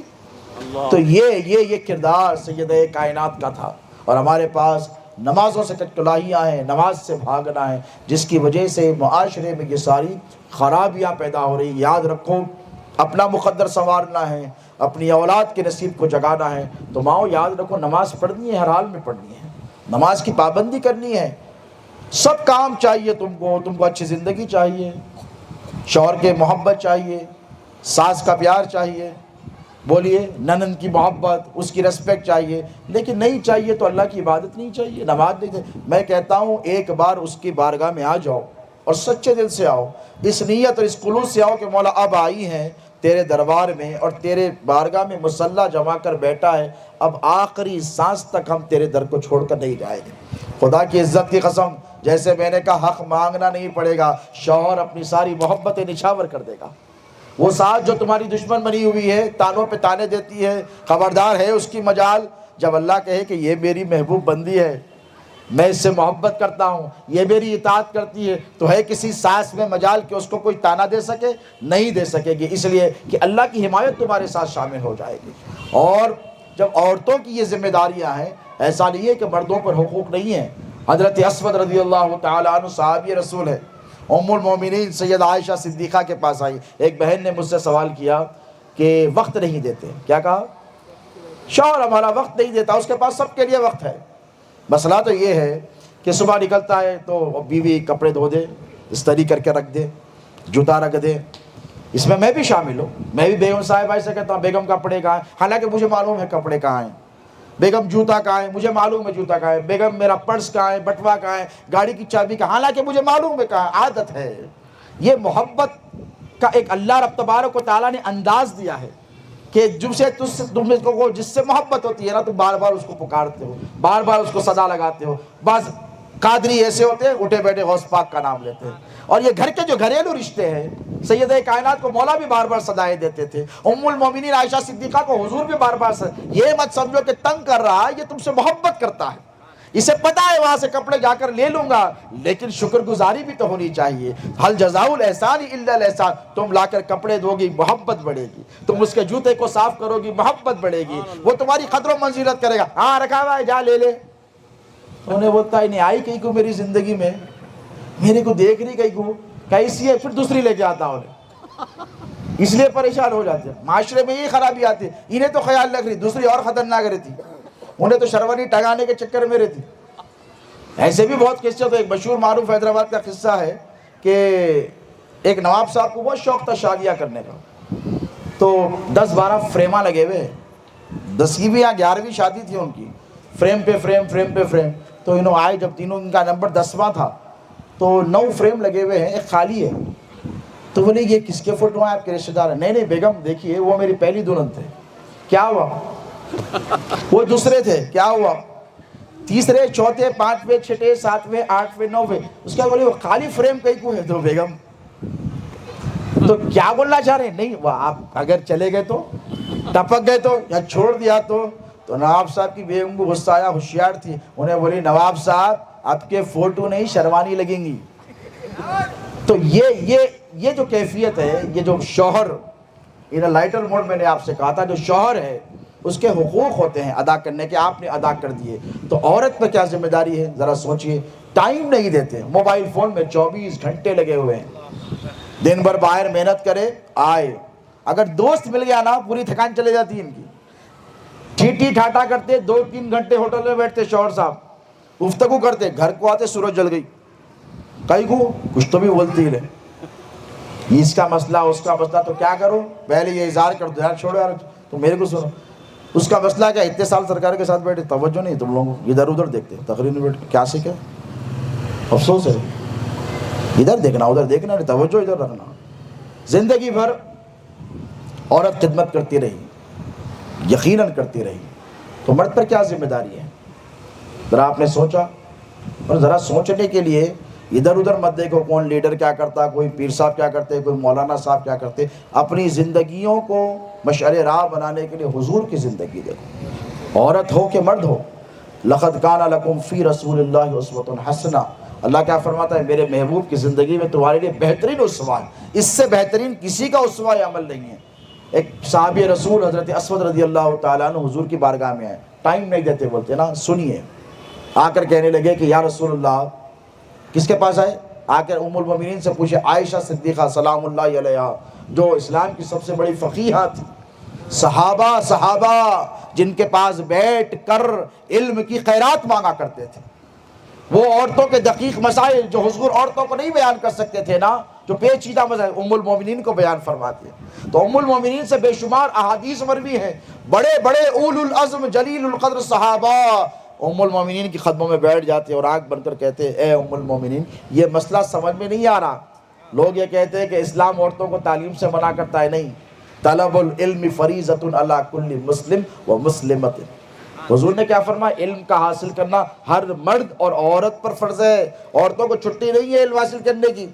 تو یہ کردار سیدہ کائنات کا تھا۔ اور ہمارے پاس نمازوں سے کٹکلاہیاں ہیں، نماز سے بھاگنا ہے، جس کی وجہ سے معاشرے میں یہ ساری خرابیاں پیدا ہو رہی۔ یاد رکھو، اپنا مقدر سنوارنا ہے، اپنی اولاد کے نصیب کو جگانا ہے، تو ماؤں یاد رکھو نماز پڑھنی ہے، ہر حال میں پڑھنی ہے، نماز کی پابندی کرنی ہے۔ سب کام چاہیے تم کو اچھی زندگی چاہیے، شوہر کے محبت چاہیے، ساس کا پیار چاہیے، بولیے ننند کی محبت، اس کی ریسپیکٹ چاہیے، لیکن نہیں چاہیے تو اللہ کی عبادت نہیں چاہیے، نماز نہیں چاہیے۔ میں کہتا ہوں ایک بار اس کی بارگاہ میں آ جاؤ اور سچے دل سے آؤ، اس نیت اور اس خلوص سے آؤ کہ مولا اب آئی ہیں تیرے دربار میں اور تیرے بارگاہ میں مصلی جما کر بیٹھا ہے، اب آخری سانس تک ہم تیرے در کو چھوڑ کر نہیں جائیں گے۔ خدا کی عزت کی قسم، جیسے میں نے کہا حق مانگنا نہیں پڑے گا، شوہر اپنی ساری محبتیں نچھاور کر دے گا۔ وہ ساس جو تمہاری دشمن بنی ہوئی ہے، تانوں پہ تانے دیتی ہے، خبردار ہے اس کی مجال، جب اللہ کہے کہ یہ میری محبوب بندی ہے، میں اس سے محبت کرتا ہوں، یہ میری اطاعت کرتی ہے، تو ہے کسی ساس میں مجال کہ اس کو کوئی تانا دے سکے؟ نہیں دے سکے گی، اس لیے کہ اللہ کی حمایت تمہارے ساتھ شامل ہو جائے گی۔ اور جب عورتوں کی یہ ذمہ داریاں ہیں، ایسا نہیں ہے کہ مردوں پر حقوق نہیں ہیں۔ حضرت اسود رضی اللہ تعالیٰ عنہ صحابی رسول ہے، ام المومنین سیدہ عائشہ صدیقہ کے پاس آئی. ایک بہن نے مجھ سے سوال کیا کہ وقت نہیں دیتے. کیا کہا؟ شوہر ہمارا وقت نہیں دیتا. اس کے پاس سب کے لیے وقت ہے. مسئلہ تو یہ ہے کہ صبح نکلتا ہے تو بیوی کپڑے دھو دے, استری کر کے رکھ دے, جوتا رکھ دے. اس میں بھی شامل ہوں. میں بھی بیگم صاحبہ سے کہتا ہوں بیگم کپڑے کہاں ہیں, حالانکہ مجھے معلوم ہے کپڑے کہاں ہیں. بیگم جوتا کہاں ہے, مجھے معلوم ہے جوتا کہاں ہے. بیگم میرا پرس کہاں ہے, بٹوا کہاں ہے, گاڑی کی چابی کہاں, حالانکہ مجھے معلوم ہے کہاں. عادت ہے. یہ محبت کا ایک اللہ رب تبارک و تعالیٰ نے انداز دیا ہے کہ تم کو جس سے محبت ہوتی ہے نا, تم بار بار اس کو پکارتے ہو, بار بار اس کو صدا لگاتے ہو. بعض قادری ایسے ہوتے ہیں اٹھے بیٹھے غوث پاک کا نام لیتے ہیں. اور یہ گھر کے جو گھریلو رشتے ہیں, سیدہ کائنات کو مولا بھی بار بار صدائیں دیتے تھے. ام المومنین عائشہ صدیقہ کو حضور بھی بار بار یہ مت سمجھو کہ تنگ کر رہا ہے, یہ تم سے محبت کرتا ہے. اسے پتا ہے وہاں سے کپڑے جا کر لے لوں گا, لیکن شکر گزاری بھی تو ہونی چاہیے. حل جزاء الاحسان الا الاحسان. تم لا کر کپڑے دو گی, محبت بڑھے گی. تم اس کے جوتے کو صاف کرو گی, محبت بڑھے گی. وہ تمہاری قدر و منزلت کرے گا. ہاں رکھا ہوا ہے, جا لے لے. انہیں بولتا ہے نہیں آئی کہیں کو میری زندگی میں, میرے کو دیکھ رہی کہیں کو کیسی ہے, پھر دوسری لے کے آتا انہیں. اس لیے پریشان ہو جاتے ہیں. معاشرے میں یہ خرابی آتی ہے. انہیں تو خیال رکھ رہی, دوسری اور خطرناک رہتی, انہیں تو شروانی ٹگانے کے چکر میں رہتی. ایسے بھی بہت قصے. تو ایک مشہور معروف حیدرآباد کا قصہ ہے کہ ایک نواب صاحب کو بہت شوق تھا شادیاں کرنے کا. تو 10-12 فریماں لگے ہوئے, 10ویں یا 11ویں شادی تھی ان کی. فریم پہ فریم, فریم پہ فریم. تو انہوں آئے, جب تینوں ان کا نمبر 10واں تھا تو 9 فریم لگے ہوئے ہیں, ایک خالی ہے. تو بولے یہ کس کے فوٹو ہیں, آپ کے رشتے دار ہیں؟ نہیں بیگم دیکھیے وہ میری پہلی دلہن تھے. کیا ہوا؟ وہ دوسرے تھے. کیا ہوا؟ تیسرے, چوتھے, 5ویں, 6ویں, 7ویں, 8ویں, 9ویں. اس کا بولے وہ خالی فریم کہیں کو ہے. تو بیگم تو کیا بولنا چاہ رہے ہیں؟ نہیں وہ آپ اگر چلے گئے تو, ٹپک گئے تو, یا چھوڑ دیا تو نواب صاحب کی بیگم کو غصہ آیا, ہوشیار تھی. انہیں بولی نواب صاحب آپ کے فوٹو نہیں شروانی لگیں گی. تو یہ جو کیفیت ہے, یہ جو شوہر ان لائٹر موڈ میں نے آپ سے کہا تھا, جو شوہر ہے اس کے حقوق ہوتے ہیں ادا کرنے کے, آپ نے ادا کر دیے. تو عورت پہ کیا ذمہ داری ہے ذرا سوچئے. ٹائم نہیں دیتے, موبائل فون میں 24 گھنٹے لگے ہوئے ہیں. دن بھر باہر محنت کرے, آئے, اگر دوست مل گیا نا پوری تھکان چلے جاتی ہے ان کی. ٹھیٹھی ٹھاٹا کرتے, 2-3 گھنٹے ہوٹل میں بیٹھتے شوہر صاحب, گفتگو کرتے, گھر کو آتے سورج جل گئی. کئی کو کچھ تو بھی بولتی ہے, اس کا مسئلہ اس کا مسئلہ. تو کیا کرو, پہلے یہ اظہار کر دو یار, چھوڑو یار تو میرے کو سنو. اس کا مسئلہ کیا, اتنے سال سرکار کے ساتھ بیٹھے, توجہ نہیں تم لوگوں, ادھر ادھر دیکھتے, تقریر میں بیٹھ کیا سیکھے. افسوس ہے, ادھر دیکھنا ادھر دیکھنا نہیں, توجہ ادھر رکھنا. زندگی بھر عورت خدمت کرتی رہی, یقیناً کرتی رہی, تو مرد پر کیا ذمہ داری ہے؟ ذرا آپ نے سوچا؟ اور ذرا سوچنے کے لیے ادھر ادھر مت دیکھو کون لیڈر کیا کرتا, کوئی پیر صاحب کیا کرتے, کوئی مولانا صاحب کیا کرتے. اپنی زندگیوں کو مشعل راہ بنانے کے لیے حضور کی زندگی دیکھو, عورت ہو کہ مرد ہو. لقد کان لکم فی رسول اللہ اسوۃ حسنہ. اللہ کیا فرماتا ہے, میرے محبوب کی زندگی میں تمہارے لیے بہترین اسوہ ہے, اس سے بہترین کسی کا اسوہ عمل نہیں ہے. ایک صحابی رسول حضرت اسود رضی اللہ تعالیٰ عنہ حضور کی بارگاہ میں آئے, ٹائم نہیں دیتے, بولتے نا سنیے. آ کر کہنے لگے کہ یا رسول اللہ. کس کے پاس آئے؟ آ کر ام المومنین سے پوچھے, عائشہ صدیقہ سلام اللہ علیہا, جو اسلام کی سب سے بڑی فقیہہ تھی. صحابہ جن کے پاس بیٹھ کر علم کی خیرات مانگا کرتے تھے. وہ عورتوں کے دقیق مسائل جو حضور عورتوں کو نہیں بیان کر سکتے تھے نا, جو پیچیدہ مسائل, ام المومنین کو بیان فرماتے ہیں. تو ام المومنین سے بے شمار احادیث مروی ہیں. بڑے بڑے اولو العزم جلیل القدر صحابہ ام المومنین کی خدموں میں بیٹھ جاتے اور آنکھ بن کر کہتے, اے ام المومنین یہ مسئلہ سمجھ میں نہیں آ رہا. لوگ یہ کہتے ہیں کہ اسلام عورتوں کو تعلیم سے منع کرتا ہے. نہیں, طلب العلم فریضۃ علی کل مسلم و مسلمۃ. حضور نے کیا فرمایا, علم کا حاصل کرنا ہر مرد اور عورت پر فرض ہے. عورتوں کو چھٹی نہیں ہے علم حاصل کرنے کی.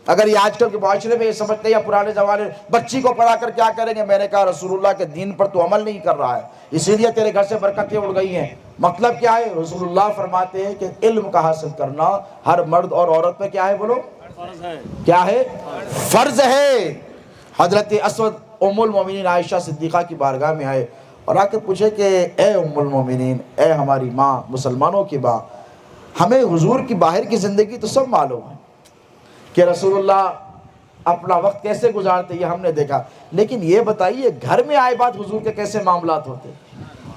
اگر یہ آج کل کے معاشرے میں یہ سمجھتے ہیں, یا پرانے زمانے میں بچی کو پڑھا کر کیا کریں گے, میں نے کہا رسول اللہ کے دین پر تو عمل نہیں کر رہا ہے, اسی لیے تیرے گھر سے برکتیں اڑ گئی ہیں. مطلب کیا ہے؟ رسول اللہ فرماتے ہیں کہ علم کا حاصل کرنا ہر مرد اور عورت پہ کیا ہے, بولو کیا ہے, فرض ہے. حضرت اسود ام المومنین عائشہ صدیقہ کی بارگاہ میں آئے اور آ کے پوچھے کہ اے ام المومنین, اے ہماری ماں, مسلمانوں کی ماں, ہمیں حضور کی باہر کی زندگی تو سب معلوم ہے کہ کہ رسول اللہ اپنا وقت کیسے گزارتے یہ ہم نے دیکھا، لیکن یہ بتائیے گھر میں آئے بعد حضور کے کیسے معاملات ہوتے؟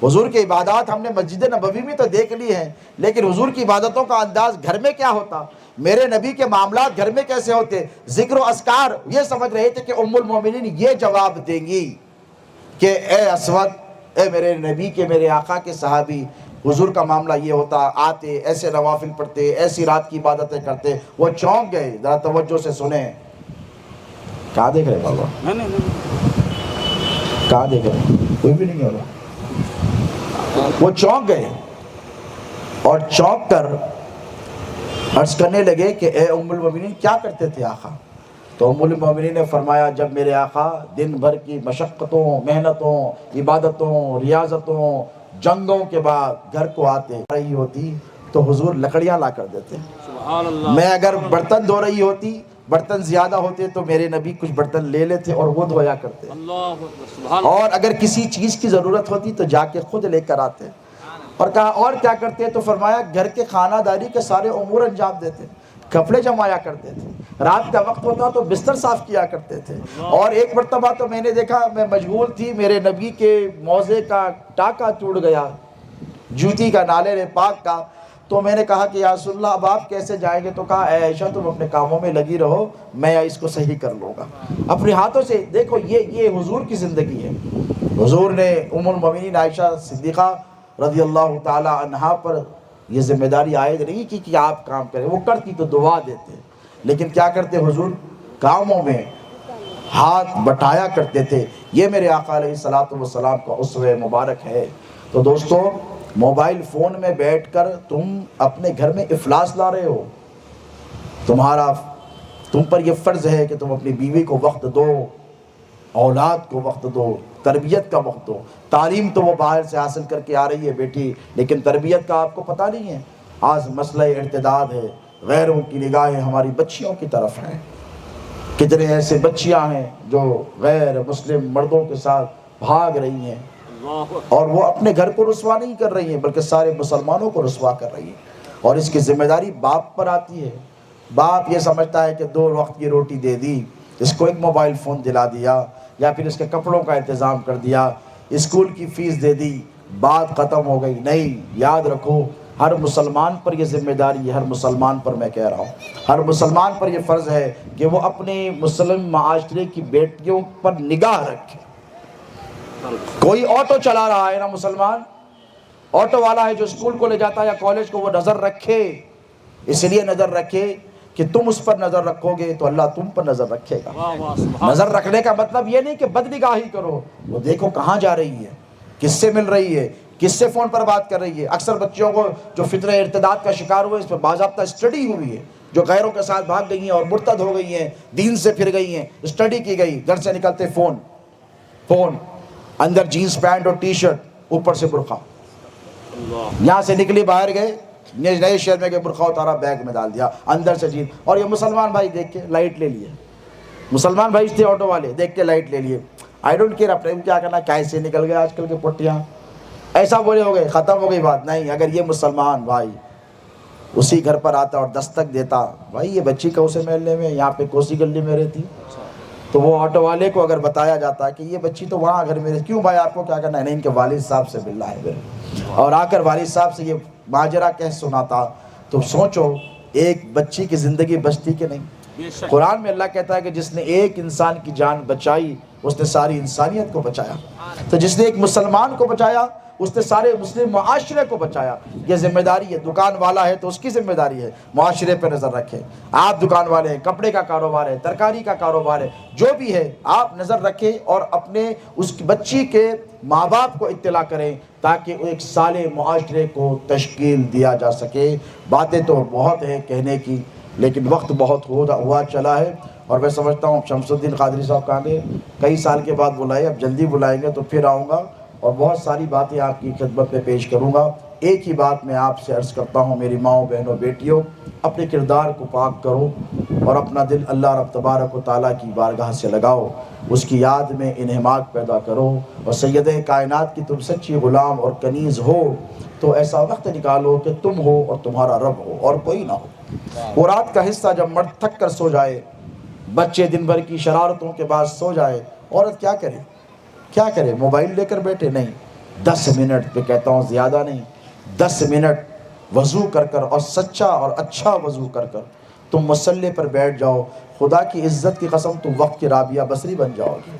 حضور کی عبادات ہم نے مسجد نبوی میں تو دیکھ لی ہیں، لیکن حضور کی عبادتوں کا انداز گھر میں کیا ہوتا؟ میرے نبی کے معاملات گھر میں کیسے ہوتے؟ ذکر و اذکار، یہ سمجھ رہے تھے کہ ام المومنین یہ جواب دیں گی کہ اے اسود، اے میرے نبی کے میرے آقا کے صحابی، حضور کا معاملہ یہ ہوتا، آتے ایسے نوافل پڑھتے، ایسی رات کی عبادتیں کرتے۔ وہ چونک گئے، ذرا توجہ سے سنیں۔ کہاں دیکھ رہے بابا؟ کہاں دیکھ رہے؟ کوئی بھی نہیں ہو رہا۔ وہ چونک گئے اور چونک کر عرض کرنے لگے کہ اے ام المومنین کیا کرتے تھے آقا؟ تو ام المومنین نے فرمایا جب میرے آقا دن بھر کی مشقتوں، محنتوں، عبادتوں، ریاضتوں، جنگوں کے بعد گھر کو آتے رہی ہوتی تو حضور لکڑیاں لا کر دیتے۔ سبحان اللہ۔ میں اگر برتن دھو رہی ہوتی، برتن زیادہ ہوتے تو میرے نبی کچھ برتن لے لیتے اور وہ دھویا کرتے، اللہ اکبر، سبحان اللہ۔ اور اگر کسی چیز کی ضرورت ہوتی تو جا کے خود لے کر آتے۔ اور کہا اور کیا کرتے؟ تو فرمایا گھر کے خانہ داری کے سارے امور انجام دیتے، کپڑے جمایا کرتے تھے، رات کا وقت ہوتا تو بستر صاف کیا کرتے تھے۔ اور ایک مرتبہ تو میں نے دیکھا، میں مشغول تھی، میرے نبی کے موزے کا ٹاکا ٹوٹ گیا، جوتی کا، نالے پاک کا، تو میں نے کہا کہ یا رسول اللہ اب آپ کیسے جائیں گے؟ تو کہا اے عائشہ تم اپنے کاموں میں لگی رہو، میں اس کو صحیح کر لوں گا اپنے ہاتھوں سے۔ دیکھو یہ حضور کی زندگی ہے۔ حضور نے ام المومنین عائشہ صدیقہ رضی اللہ تعالی عنہا پر یہ ذمہ داری عائد نہیں کی کہ آپ کام کریں، وہ کرتی تو دعا دیتے، لیکن کیا کرتے حضور؟ کاموں میں ہاتھ بٹایا کرتے تھے۔ یہ میرے آقا علیہ الصلوۃ والسلام کا اسوہ مبارک ہے۔ تو دوستو، موبائل فون میں بیٹھ کر تم اپنے گھر میں افلاس لا رہے ہو۔ تم پر یہ فرض ہے کہ تم اپنی بیوی کو وقت دو، اولاد کو وقت دو، تربیت کا وقت دو۔ تعلیم تو وہ باہر سے حاصل کر کے آ رہی ہے بیٹی، لیکن تربیت کا آپ کو پتہ نہیں ہے۔ آج مسئلہ ارتداد ہے، غیروں کی نگاہیں ہماری بچیوں کی طرف ہیں۔ کتنے ایسے بچیاں ہیں جو غیر مسلم مردوں کے ساتھ بھاگ رہی ہیں، اور وہ اپنے گھر کو رسوا نہیں کر رہی ہیں بلکہ سارے مسلمانوں کو رسوا کر رہی ہیں، اور اس کی ذمہ داری باپ پر آتی ہے۔ باپ یہ سمجھتا ہے کہ 2 وقت کی روٹی دے دی، اس کو ایک موبائل فون دلا دیا، یا پھر اس کے کپڑوں کا انتظام کر دیا، اسکول کی فیس دے دی، بات ختم ہو گئی۔ نہیں، یاد رکھو ہر مسلمان پر یہ ذمہ داری ہے، ہر مسلمان پر میں کہہ رہا ہوں، ہر مسلمان پر یہ فرض ہے کہ وہ اپنے مسلم معاشرے کی بیٹیوں پر نگاہ رکھے۔ کوئی آٹو چلا رہا ہے نا مسلمان، آٹو والا ہے جو اسکول کو لے جاتا ہے یا کالج کو، وہ نظر رکھے، اس لیے نظر رکھے کہ تم اس پر نظر رکھو گے تو اللہ تم پر نظر رکھے گا۔ نظر رکھنے کا مطلب یہ نہیں کہ بد نگاہی کرو، وہ دیکھو کہاں جا رہی ہے، کس سے مل رہی ہے، کس سے فون پر بات کر رہی ہے۔ اکثر بچیوں کو جو فطرہ ارتداد کا شکار ہوئے، اس پر باضابطہ اسٹڈی ہوئی ہے، جو غیروں کے ساتھ بھاگ گئی ہیں اور مرتد ہو گئی ہیں، دین سے پھر گئی ہیں، اسٹڈی کی گئی، گھر سے نکلتے فون، اندر جینز پینٹ اور ٹی شرٹ، اوپر سے برقع، یہاں سے نکلی باہر گئے، نئے شہر میں گئے، برقع اتارا، بیگ میں ڈال دیا، اندر سے جینز۔ اور یہ مسلمان بھائی دیکھ کے لائٹ لے لیے، مسلمان بھائی تھے آٹو والے، دیکھ کے لائٹ لے لیے، آئی ڈونٹ کیئر، اپنے کیا کرنا، کیسے نکل گئے آج کل کے پٹیاں، ایسا بولے ہو گئے، ختم ہو گئی بات۔ نہیں، اگر یہ مسلمان بھائی اسی گھر پر آتا اور دستک دیتا، بھائی یہ بچی کوسے محلے میں، یہاں پہ کوسی گلی میں رہتی، تو وہ آٹو والے کو اگر بتایا جاتا کہ یہ بچی تو وہاں گھر میں رہتی، کیوں بھائی آپ کو کیا کرنا ہے؟ نہیں، ان کے والد صاحب سے ملنا ہے میرے، اور آ کر والد صاحب سے یہ ماجرا کہہ سناتا، تو سوچو ایک بچی کی زندگی بچتی کہ نہیں؟ قرآن میں اللہ کہتا ہے کہ جس نے ایک انسان کی جان بچائی اس نے ساری انسانیت کو بچایا، تو جس نے ایک مسلمان کو بچایا اس نے سارے مسلم معاشرے کو بچایا۔ یہ ذمہ داری ہے، دکان والا ہے تو اس کی ذمہ داری ہے معاشرے پہ نظر رکھے۔ آپ دکان والے ہیں، کپڑے کا کاروبار ہے، ترکاری کا کاروبار ہے، جو بھی ہے آپ نظر رکھیں اور اپنے اس بچی کے ماں باپ کو اطلاع کریں تاکہ ایک صالح معاشرے کو تشکیل دیا جا سکے۔ باتیں تو بہت ہیں کہنے کی، لیکن وقت بہت ہوا چلا ہے، اور میں سمجھتا ہوں شمس الدین قادری صاحب کہاں گئے، کئی سال کے بعد بلائے، اب جلدی بلائیں گے تو پھر آؤں گا اور بہت ساری باتیں آپ کی خدمت میں پیش کروں گا۔ ایک ہی بات میں آپ سے عرض کرتا ہوں، میری ماؤں، بہنوں، بیٹیوں، اپنے کردار کو پاک کرو اور اپنا دل اللہ رب تبارک و تعالیٰ کی بارگاہ سے لگاؤ، اس کی یاد میں انہماک پیدا کرو، اور سید کائنات کی تم سچی غلام اور کنیز ہو تو ایسا وقت نکالو کہ تم ہو اور تمہارا رب ہو اور کوئی نہ ہو۔ وہ رات کا حصہ جب مرد تھک کر سو جائے، بچے دن بھر کی شرارتوں کے بعد سو جائے، عورت کیا کرے؟ کیا کرے؟ موبائل لے کر بیٹھے؟ نہیں، 10 منٹ پہ کہتا ہوں زیادہ نہیں، 10 منٹ وضو کر کر، اور سچا اور اچھا وضو کر کر تم مصلی پر بیٹھ جاؤ، خدا کی عزت کی قسم تم وقت کی رابعہ بصری بن جاؤ گی۔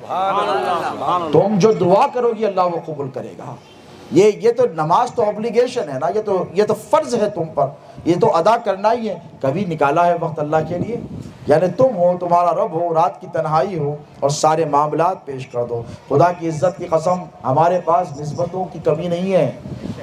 تم جو دعا کرو گی اللہ وہ قبول کرے گا۔ یہ تو نماز تو اوبلیگیشن ہے نا، یہ تو فرض ہے تم پر، یہ تو ادا کرنا ہی ہے۔ کبھی نکالا ہے وقت اللہ کے لیے؟ یعنی تم ہو، تمہارا رب ہو، رات کی تنہائی ہو اور سارے معاملات پیش کر دو۔ خدا کی عزت کی قسم ہمارے پاس نسبتوں کی کمی نہیں ہے۔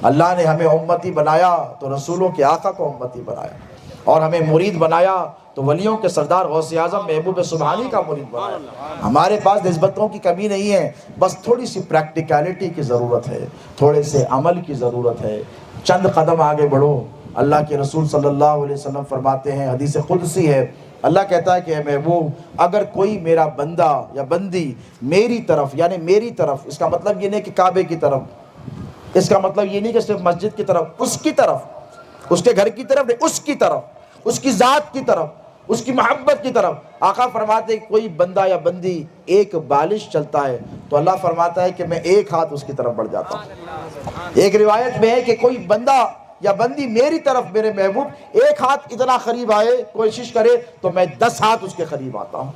اللہ نے ہمیں امتی بنایا تو رسولوں کے آقا کو امتی بنایا، اور ہمیں مرید بنایا تو ولیوں کے سردار غوث اعظم محبوب سبحانی کا مرید بنایا۔ ہمارے پاس نسبتوں کی کمی نہیں ہے، بس تھوڑی سی پریکٹیکلٹی کی ضرورت ہے، تھوڑے سے عمل کی ضرورت ہے۔ چند قدم آگے بڑھو۔ اللہ کے رسول صلی اللہ علیہ وسلم فرماتے ہیں، حدیث قدسی ہے، اللہ کہتا ہے کہ اے محبوب، اگر کوئی میرا بندہ یا بندی میری طرف، یعنی میری طرف، اس کا مطلب یہ نہیں کہ کعبے کی طرف، اس کا مطلب یہ نہیں کہ صرف مسجد کی طرف، اس کی طرف، اس کے گھر کی طرف نہیں، اس کی طرف، اس کی ذات کی طرف، اس کی محبت کی طرف۔ آقا فرماتے ہیں کوئی بندہ یا بندی ایک بالش چلتا ہے تو اللہ فرماتا ہے کہ میں ایک ہاتھ اس کی طرف بڑھ جاتا ہوں۔ ایک روایت میں ہے کہ کوئی بندہ یا بندی میری طرف، میرے محبوب ایک ہاتھ اتنا قریب آئے، کوشش کرے تو میں 10 ہاتھ اس کے قریب آتا ہوں۔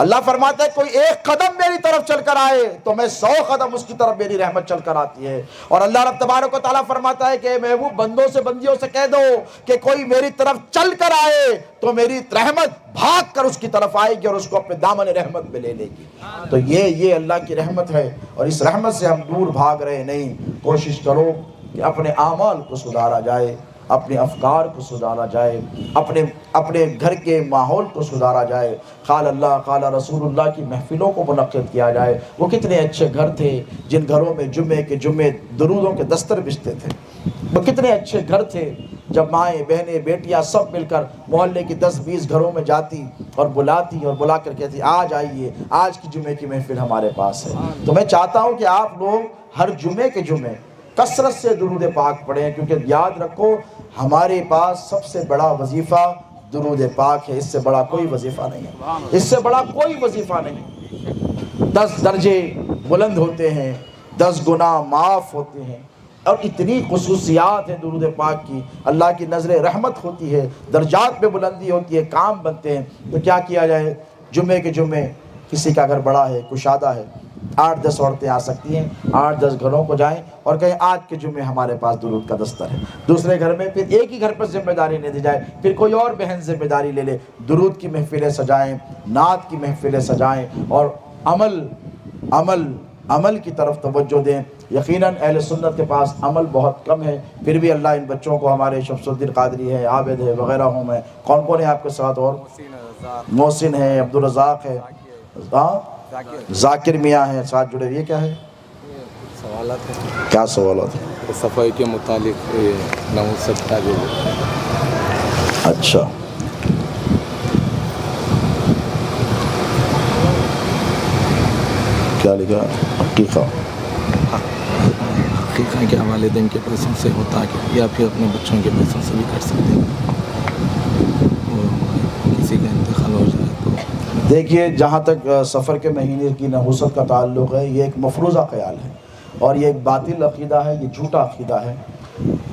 اللہ فرماتا ہے کوئی ایک قدم میری طرف چل کر آئے تو میں 100 قدم اس کی طرف میری رحمت چل کر آتی ہے۔ اور اللہ رب تبارک و تعالیٰ فرماتا ہے کہ اے محبوب، بندوں سے بندیوں سے کہہ دو کہ کوئی میری طرف چل کر آئے تو میری رحمت بھاگ کر اس کی طرف آئے گی اور اس کو اپنے دامن رحمت میں لے لے گی۔ تو یہ اللہ کی رحمت ہے، اور اس رحمت سے ہم دور بھاگ رہے نہیں۔ کوشش کرو کہ اپنے اعمال کو سدھارا جائے، اپنے افکار کو سدھارا جائے، اپنے گھر کے ماحول کو سدھارا جائے، قال اللہ قال رسول اللہ کی محفلوں کو منعقد کیا جائے۔ وہ کتنے اچھے گھر تھے جن گھروں میں جمعے کے جمعے درودوں کے دستر بچھتے تھے۔ وہ کتنے اچھے گھر تھے جب مائیں بہنیں بیٹیاں سب مل کر محلے کی 10-20 گھروں میں جاتی اور بلاتی اور بلا کر کہتی آج آئیے، آج کی جمعے کی محفل ہمارے پاس ہے۔ تو میں چاہتا ہوں کہ آپ لوگ ہر جمعے کے جمعے کثرت سے درود پاک پڑھیں، کیونکہ یاد رکھو ہمارے پاس سب سے بڑا وظیفہ درود پاک ہے۔ اس سے بڑا کوئی وظیفہ نہیں ہے، اس سے بڑا کوئی وظیفہ نہیں۔ 10 درجے بلند ہوتے ہیں، 10 گناہ معاف ہوتے ہیں، اور اتنی خصوصیات ہیں درود پاک کی۔ اللہ کی نظر رحمت ہوتی ہے، درجات میں بلندی ہوتی ہے، کام بنتے ہیں۔ تو کیا کیا جائے؟ جمعے کے جمعے کسی کا گھر بڑا ہے، کشادہ ہے، 8-10 عورتیں آ سکتی ہیں، 8-10 گھروں کو جائیں اور کہیں آج کے جمعے ہمارے پاس درود کا دستر ہے۔ دوسرے گھر میں پھر ایک ہی گھر پر ذمہ داری نہیں دی جائے، پھر کوئی اور بہن ذمہ داری لے لے، درود کی محفلیں سجائیں، نعت کی محفلیں سجائیں، اور عمل کی طرف توجہ دیں۔ یقیناً اہل سنت کے پاس عمل بہت کم ہے، پھر بھی اللہ ان بچوں کو، ہمارے شمس الدین قادری ہے، عابد ہے، وغیرہ ہوں میں، کون ہے آپ کے ساتھ؟ اور محسن ہے، عبدالرزاق ہے، ذاکر میاں ہے ساتھ جڑے۔ یہ کیا ہے؟ سوالات ہیں۔ کیا سوالات ہیں؟ صفائی کے متعلق نحوست کا جو۔ اچھا، کیا لکھا؟ حقیقہ کے والدین کے پیسوں سے ہوتا ہے یا پھر اپنے بچوں کے پیسوں سے بھی کر سکتے ہیں، اور کسی کا انتقال ہو جائے تو۔ دیکھیے، جہاں تک سفر کے مہینے کی نحوست کا تعلق ہے، یہ ایک مفروضہ خیال ہے، اور یہ ایک باطل عقیدہ ہے، یہ جھوٹا عقیدہ ہے۔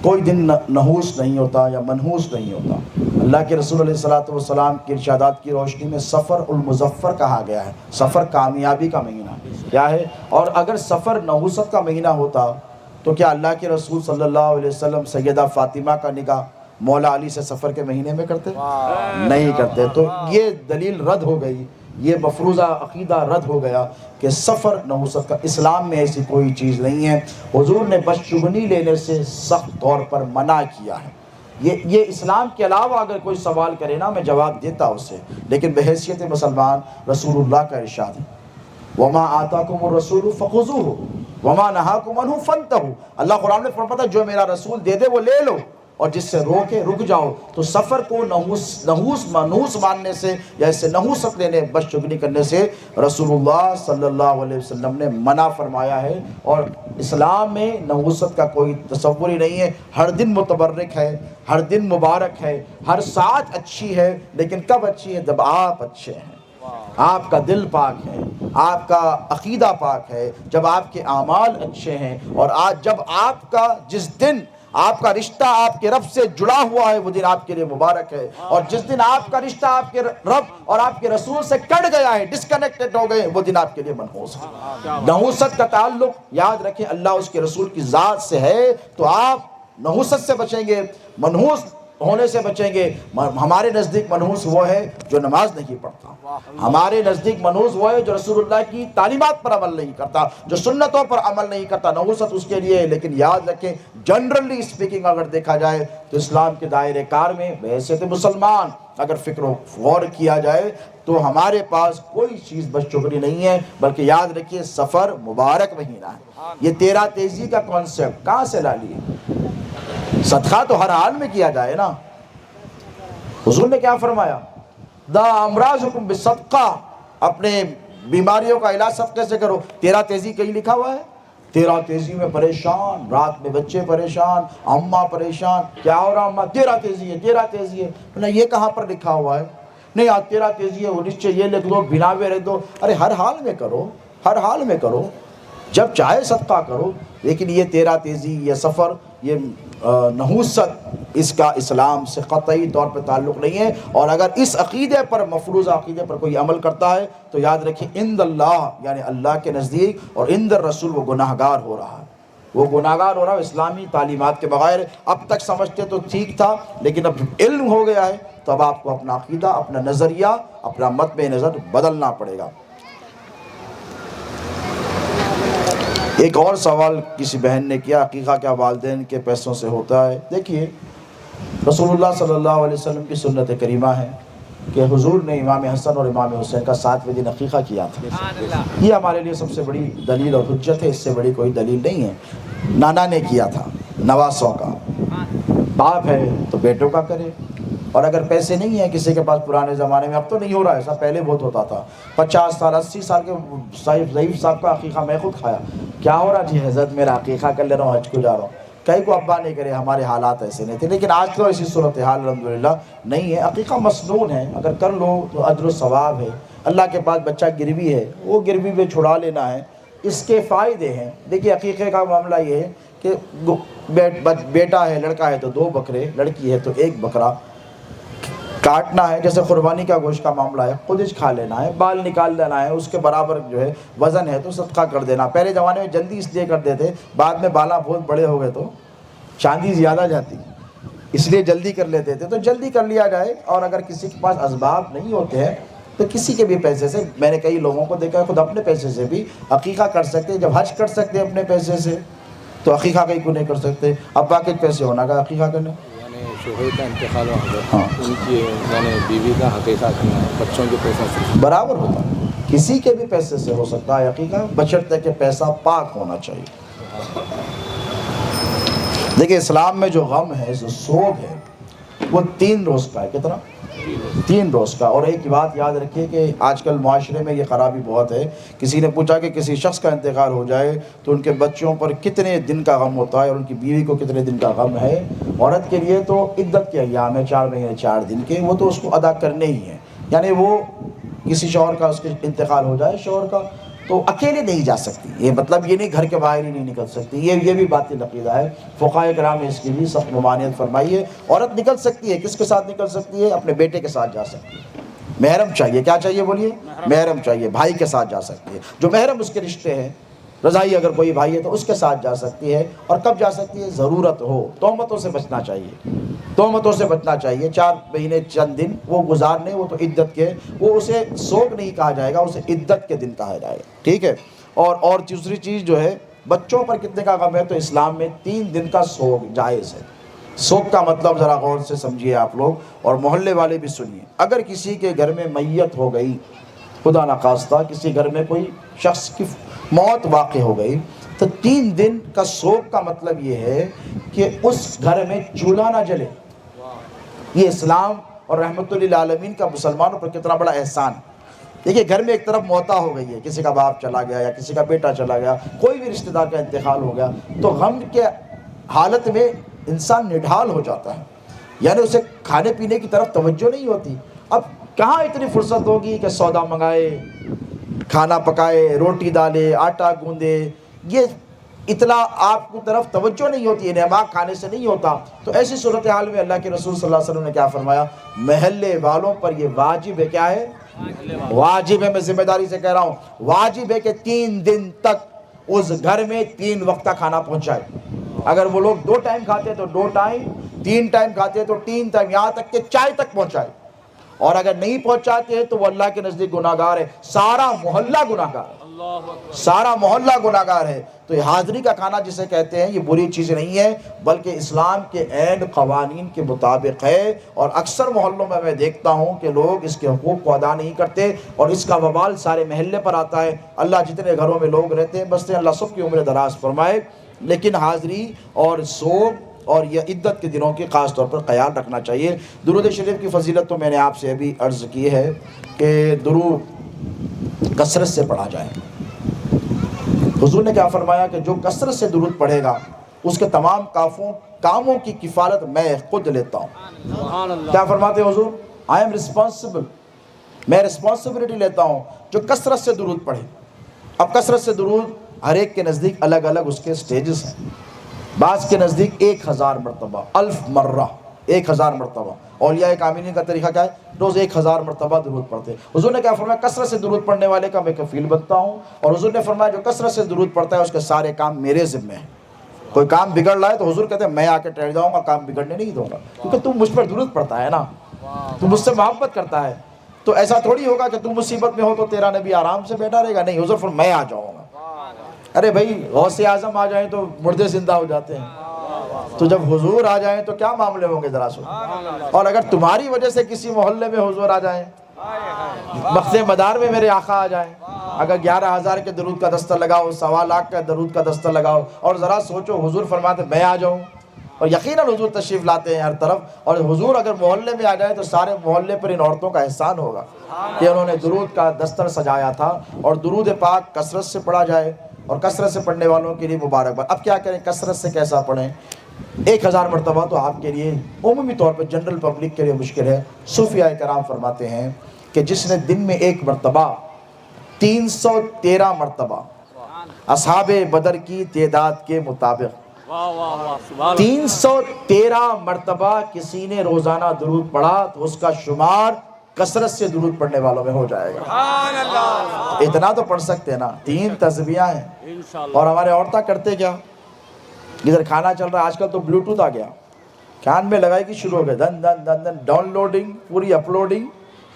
کوئی دن نحوس نہیں ہوتا یا منحوس نہیں ہوتا۔ اللہ کے رسول علیہ الصلوۃ والسلام کی ارشادات کی روشنی میں سفر المظفر کہا گیا ہے، سفر کامیابی کا مہینہ کیا ہے۔ اور اگر سفر نحوست کا مہینہ ہوتا تو کیا اللہ کے رسول صلی اللہ علیہ وسلم سیدہ فاطمہ کا نکاح مولا علی سے سفر کے مہینے میں کرتے؟ نہیں کرتے۔ تو یہ دلیل رد ہو گئی، یہ مفروضہ عقیدہ رد ہو گیا کہ سفر نحوست کا۔ اسلام میں ایسی کوئی چیز نہیں ہے۔ حضور نے بدشگونی لینے سے سخت طور پر منع کیا ہے۔ یہ اسلام کے علاوہ اگر کوئی سوال کرے نا، میں جواب دیتا اسے، لیکن بحیثیت مسلمان رسول اللہ کا ارشاد ہے، وَمَا آتَاكُمُ الرَّسُولُ فَخُذُوهُ وَمَا نَهَاكُمْ عَنْهُ فَانْتَهُوا۔ اللہ قرآن میں فرماتا ہے جو میرا رسول دے دے وہ لے لو، اور جس سے روکے رک جاؤ. تو سفر کو منحوس ماننے سے یا اس سے نحوست لینے بدشگونی کرنے سے رسول اللہ صلی اللہ علیہ وسلم نے منع فرمایا ہے. اور اسلام میں نحوست کا کوئی تصور ہی نہیں ہے. ہر دن متبرک ہے, ہر دن مبارک ہے, ہر ساعت اچھی ہے, لیکن کب اچھی ہے؟ جب آپ اچھے ہیں, آپ کا دل پاک ہے, آپ کا عقیدہ پاک ہے, جب آپ کے اعمال اچھے ہیں. اور آج جب آپ کا جس دن آپ کا رشتہ آپ کے رب سے جڑا ہوا ہے وہ دن آپ کے لیے مبارک ہے. اور جس دن آپ کا رشتہ آپ کے رب اور آپ کے رسول سے کٹ گیا ہے, ڈسکنیکٹڈ ہو گئے, وہ دن آپ کے لیے منحوس ہے. نحوست کا تعلق یاد رکھیں اللہ اس کے رسول کی ذات سے ہے, تو آپ نحوست سے بچیں گے, منحوس ہونے سے بچیں گے. ہمارے نزدیک منحوس وہ ہے جو نماز نہیں پڑھتا, ہمارے نزدیک منحوس وہ ہے جو رسول اللہ کی تعلیمات پر عمل نہیں کرتا, جو سنتوں پر عمل نہیں کرتا. نحوست اس کے لیے ہے. لیکن یاد رکھیں جنرلی اسپیکنگ اگر دیکھا جائے تو اسلام کے دائرے کار میں بحیثیت مسلمان اگر فکر و غور کیا جائے تو ہمارے پاس کوئی چیز بدشگونی نہیں ہے. بلکہ یاد رکھیے سفر مبارک مہینہ ہے. یہ 13 تیزی کا کانسیپٹ کہاں سے لا لیے؟ صدقہ تو ہر حال میں کیا جائے نا. حضور نے کیا فرمایا؟ دا امراضکم بالصدقہ, اپنے بیماریوں کا علاج صدقے سے کرو. 13 تیزی کہیں لکھا ہوا ہے؟ 13 تیزی میں پریشان, رات میں بچے پریشان, اماں پریشان, کیا ہو رہا اماں؟ 13 تیزی ہے, 13 تیزی ہے. یہ کہاں پر لکھا ہوا ہے؟ نہیں آج 13 تیزی ہے, وہ نیچے یہ لکھ دو, بنا میں رکھ دو. ارے ہر حال میں کرو, ہر حال میں کرو, جب چاہے صدقہ کرو. لیکن یہ 13 تیزی, یہ سفر, یہ نحوست, اس کا اسلام سے قطعی طور پہ تعلق نہیں ہے. اور اگر اس عقیدے پر, مفروضہ عقیدے پر کوئی عمل کرتا ہے تو یاد رکھیں عند اللہ یعنی اللہ کے نزدیک اور عند الرسول وہ گناہگار ہو رہا ہے, وہ گناہگار ہو رہا ہے اسلامی تعلیمات کے بغیر. اب تک سمجھتے تو ٹھیک تھا, لیکن اب علم ہو گیا ہے تو اب آپ کو اپنا عقیدہ, اپنا نظریہ, اپنا مطمع نظر بدلنا پڑے گا. ایک اور سوال کسی بہن نے کیا, عقیقہ کیا والدین کے پیسوں سے ہوتا ہے؟ دیکھیے رسول اللہ صلی اللہ علیہ وسلم کی سنت کریمہ ہے کہ حضور نے امام حسن اور امام حسین کا 7ویں دن عقیقہ کیا تھا. یہ ہمارے لیے سب سے بڑی دلیل اور حجت ہے, اس سے بڑی کوئی دلیل نہیں ہے. نانا نے کیا تھا نواسوں کا, باپ ہے تو بیٹوں کا کرے. اور اگر پیسے نہیں ہیں کسی کے پاس, پرانے زمانے میں, اب تو نہیں ہو رہا ایسا, پہلے بہت ہوتا تھا, 50 سال 80 سال کے ضعیف صاحب کا عقیقہ میں خود کھایا. کیا ہو رہا؟ جی حضرت میرا عقیقہ کر لے رہا ہوں, حج کو جا رہا ہوں. کہیں کو ابا نہیں کرے, ہمارے حالات ایسے نہیں تھے. لیکن آج تو ایسی صورتحال الحمدللہ نہیں ہے. عقیقہ مسنون ہے, اگر کر لو تو اجر و ثواب ہے. اللہ کے پاس بچہ گروی ہے, وہ گروی پہ چھڑا لینا ہے, اس کے فائدے ہیں. دیکھیے عقیقے کا معاملہ یہ ہے کہ بیٹا ہے, لڑکا ہے تو 2 بکرے, لڑکی ہے تو 1 بکرا کاٹنا ہے. جیسے قربانی کا گوشت کا معاملہ ہے, خود ہی کھا لینا ہے, بال نکال لینا ہے, اس کے برابر جو ہے وزن ہے تو صدقہ کر دینا. پہلے زمانے میں جلدی اس لیے کرتے تھے, بعد میں بالا بہت بڑے ہو گئے تو چاندی زیادہ جاتی, اس لیے جلدی کر لیتے تھے. تو جلدی کر لیا جائے. اور اگر کسی کے پاس اسباب نہیں ہوتے ہیں تو کسی کے بھی پیسے سے, میں نے کئی لوگوں کو دیکھا ہے خود اپنے پیسے سے بھی عقیقہ کر سکتے. جب حج کر سکتے ہیں اپنے پیسے سے تو عقیقہ کہیں کو نہیں کر سکتے. ابا کے پیسے ہونا کا عقیقہ کرنا, شوہر کا انتقال ہو گیا, ان کی یعنی بیوی کا عقیقہ کرنا ہے, بچوں کے پیسوں سے برابر ہوتا ہے. کسی کے بھی پیسے سے ہو سکتا ہے عقیقہ, بشرطے کہ پیسہ پاک ہونا چاہیے. دیکھیں اسلام میں جو غم ہے, جو سوگ ہے, وہ 3 روز کا ہے. کتنا؟ 3 روز کا. اور ایک بات یاد رکھیے کہ آج کل معاشرے میں یہ خرابی بہت ہے. کسی نے پوچھا کہ کسی شخص کا انتقال ہو جائے تو ان کے بچوں پر کتنے دن کا غم ہوتا ہے اور ان کی بیوی کو کتنے دن کا غم ہے. عورت کے لیے تو عدت کے ایام ہے, 4 مہینے 4 دن کے, وہ تو اس کو ادا کرنے ہی ہیں. یعنی وہ کسی شوہر کا اس کے انتقال ہو جائے شوہر کا تو اکیلے نہیں جا سکتی. یہ مطلب یہ نہیں گھر کے باہر ہی نہیں نکل سکتی, یہ بھی باطل عقیدہ ہے. فقہاء کرام نے اس کی بھی سخت ممانعت فرمائی ہے. عورت نکل سکتی ہے, کس کے ساتھ نکل سکتی ہے؟ اپنے بیٹے کے ساتھ جا سکتی ہے. محرم چاہیے, کیا چاہیے بولیے؟ محرم چاہیے. بھائی کے ساتھ جا سکتی ہے, جو محرم اس کے رشتے ہیں. رضائی اگر کوئی بھائی ہے تو اس کے ساتھ جا سکتی ہے. اور کب جا سکتی ہے؟ ضرورت ہو. تہمتوں سے بچنا چاہیے, تہمتوں سے بچنا چاہیے. 4 مہینے چند دن وہ گزارنے, وہ تو عدت کے, وہ اسے سوگ نہیں کہا جائے گا, اسے عدت کے دن کہا جائے گا. ٹھیک ہے. اور دوسری چیز جو ہے, بچوں پر کتنے کا غم ہے, تو اسلام میں 3 دن کا سوگ جائز ہے. سوگ کا مطلب ذرا غور سے سمجھیے آپ لوگ, اور محلے والے بھی سنیے. اگر کسی کے گھر میں میت ہو گئی, خدا نخواستہ کسی گھر میں کوئی شخص کی موت واقع ہو گئی, تو 3 دن کا سوگ کا مطلب یہ ہے کہ اس گھر میں چولہا نہ جلے. یہ اسلام اور رحمت للعالمین کا مسلمانوں پر کتنا بڑا احسان ہے. دیکھیے گھر میں ایک طرف موتا ہو گئی ہے, کسی کا باپ چلا گیا یا کسی کا بیٹا چلا گیا, کوئی بھی رشتہ دار کا انتقال ہو گیا, تو غم کے حالت میں انسان نڈھال ہو جاتا ہے, یعنی اسے کھانے پینے کی طرف توجہ نہیں ہوتی. اب کہاں اتنی فرصت ہوگی کہ سودا منگائے, کھانا پکائے, روٹی ڈالے, آٹا گوندے, یہ اطلاع آپ کی طرف توجہ نہیں ہوتی ہے, نعمات کھانے سے نہیں ہوتا. تو ایسی صورتحال میں اللہ کے رسول صلی اللہ علیہ وسلم نے کیا فرمایا, محلے والوں پر یہ واجب ہے. کیا ہے؟ واجب ہے. میں ذمہ داری سے کہہ رہا ہوں, واجب ہے کہ 3 دن تک اس گھر میں 3 وقت کھانا پہنچائے. اگر وہ لوگ 2 ٹائم کھاتے تو 2 ٹائم, 3 ٹائم کھاتے تو 3 ٹائم, یہاں تک کہ چائے تک پہنچائے. اور اگر نہیں پہنچاتے ہیں تو وہ اللہ کے نزدیک گناہگار ہے. سارا محلہ گناہگار ہے, سارا محلہ گناہگار ہے. تو یہ حاضری کا کھانا جسے کہتے ہیں یہ بری چیز نہیں ہے, بلکہ اسلام کے عین قوانین کے مطابق ہے. اور اکثر محلوں میں دیکھتا ہوں کہ لوگ اس کے حقوق کو ادا نہیں کرتے اور اس کا وبال سارے محلے پر آتا ہے. اللہ جتنے گھروں میں لوگ رہتے ہیں بستے ہیں, اللہ سب کی عمر دراز فرمائے. لیکن حاضری اور سوگ اور یہ عدت کے دنوں کی خاص طور پر خیال رکھنا چاہیے. درود شریف کی فضیلت تو میں نے آپ سے ابھی عرض کی ہے کہ درود کثرت سے پڑھا جائے. حضور نے کیا فرمایا کہ جو کثرت سے درود پڑھے گا اس کے تمام کاموں کی کفالت میں خود لیتا ہوں. سبحان اللہ. کیا فرماتے ہیں حضور؟ آئی ایم ریسپانسبل, میں ریسپانسبلٹی لیتا ہوں جو کثرت سے درود پڑھے. اب کثرت سے درود ہر ایک کے نزدیک الگ الگ اس کے سٹیجز ہیں. بعض کے نزدیک 1000 مرتبہ, 1000 مرہ, 1000 مرتبہ. اولیاء کاملین کا طریقہ کیا ہے؟ روز 1000 مرتبہ درود پڑھتے. حضور نے کیا فرمایا؟ کثرت سے درود پڑھنے والے کا میں کفیل بنتا ہوں. اور حضور نے فرمایا جو کثرت سے درود پڑھتا ہے اس کے سارے کام میرے ذمہ ہیں. کوئی کام بگڑ رہا ہے تو حضور کہتے ہیں میں آ کے ٹھہر جاؤں گا, کام بگڑنے نہیں دوں گا, کیونکہ تم مجھ پر درود پڑھتا ہے نا, تم مجھ سے محبت کرتا ہے. تو ایسا تھوڑی ہوگا کہ تم مصیبت میں ہو تو تیرا نبی آرام سے بیٹھا رہے گا. نہیں, حضور فرمایا میں آ جاؤں گا. ارے بھائی غوث اعظم آ جائیں تو مردے زندہ ہو جاتے ہیں, تو جب حضور آ جائیں تو کیا معاملے ہوں گے ذرا سو. اور اگر تمہاری وجہ سے کسی محلے میں حضور آ جائیں, بخت مدار میں میرے آقا آ جائیں, اگر 11000 کے درود کا دستہ لگاؤ, 1.25 لاکھ کا درود کا دستہ لگاؤ, اور ذرا سوچو حضور فرماتے میں آ جاؤں, اور یقیناً حضور تشریف لاتے ہیں ہر طرف. اور حضور اگر محلے میں آ جائے تو سارے محلے پر ان عورتوں کا احسان ہوگا کہ انہوں نے درود کا دستر سجایا تھا. اور درود پاک کثرت سے پڑھا جائے, اور کثرت سے پڑھنے والوں کے لیے مبارکباد. اب کیا کریں, کثرت سے کیسا پڑھیں؟ 1000 مرتبہ تو آپ کے لیے عمومی طور پر جنرل پبلک کے لیے مشکل ہے. صوفیاء کرام فرماتے ہیں کہ جس نے دن میں 1 مرتبہ 313 مرتبہ اصحاب بدر کی تعداد کے مطابق 313 مرتبہ کسی نے روزانہ درود پڑھا تو اس کا شمار کثرت سے درود پڑھنے والوں میں ہو جائے گا. اتنا تو پڑھ سکتے ہیں نا, 3 تسبیحاں ہیں. اور ہمارے عورتیں کرتے کیا, ادھر کھانا چل رہا ہے, آج کل تو بلوٹوتھ آ گیا, کان میں لگائے گی, شروع ہو گئے دن دن دن دن, ڈاؤن لوڈنگ, پوری اپلوڈنگ,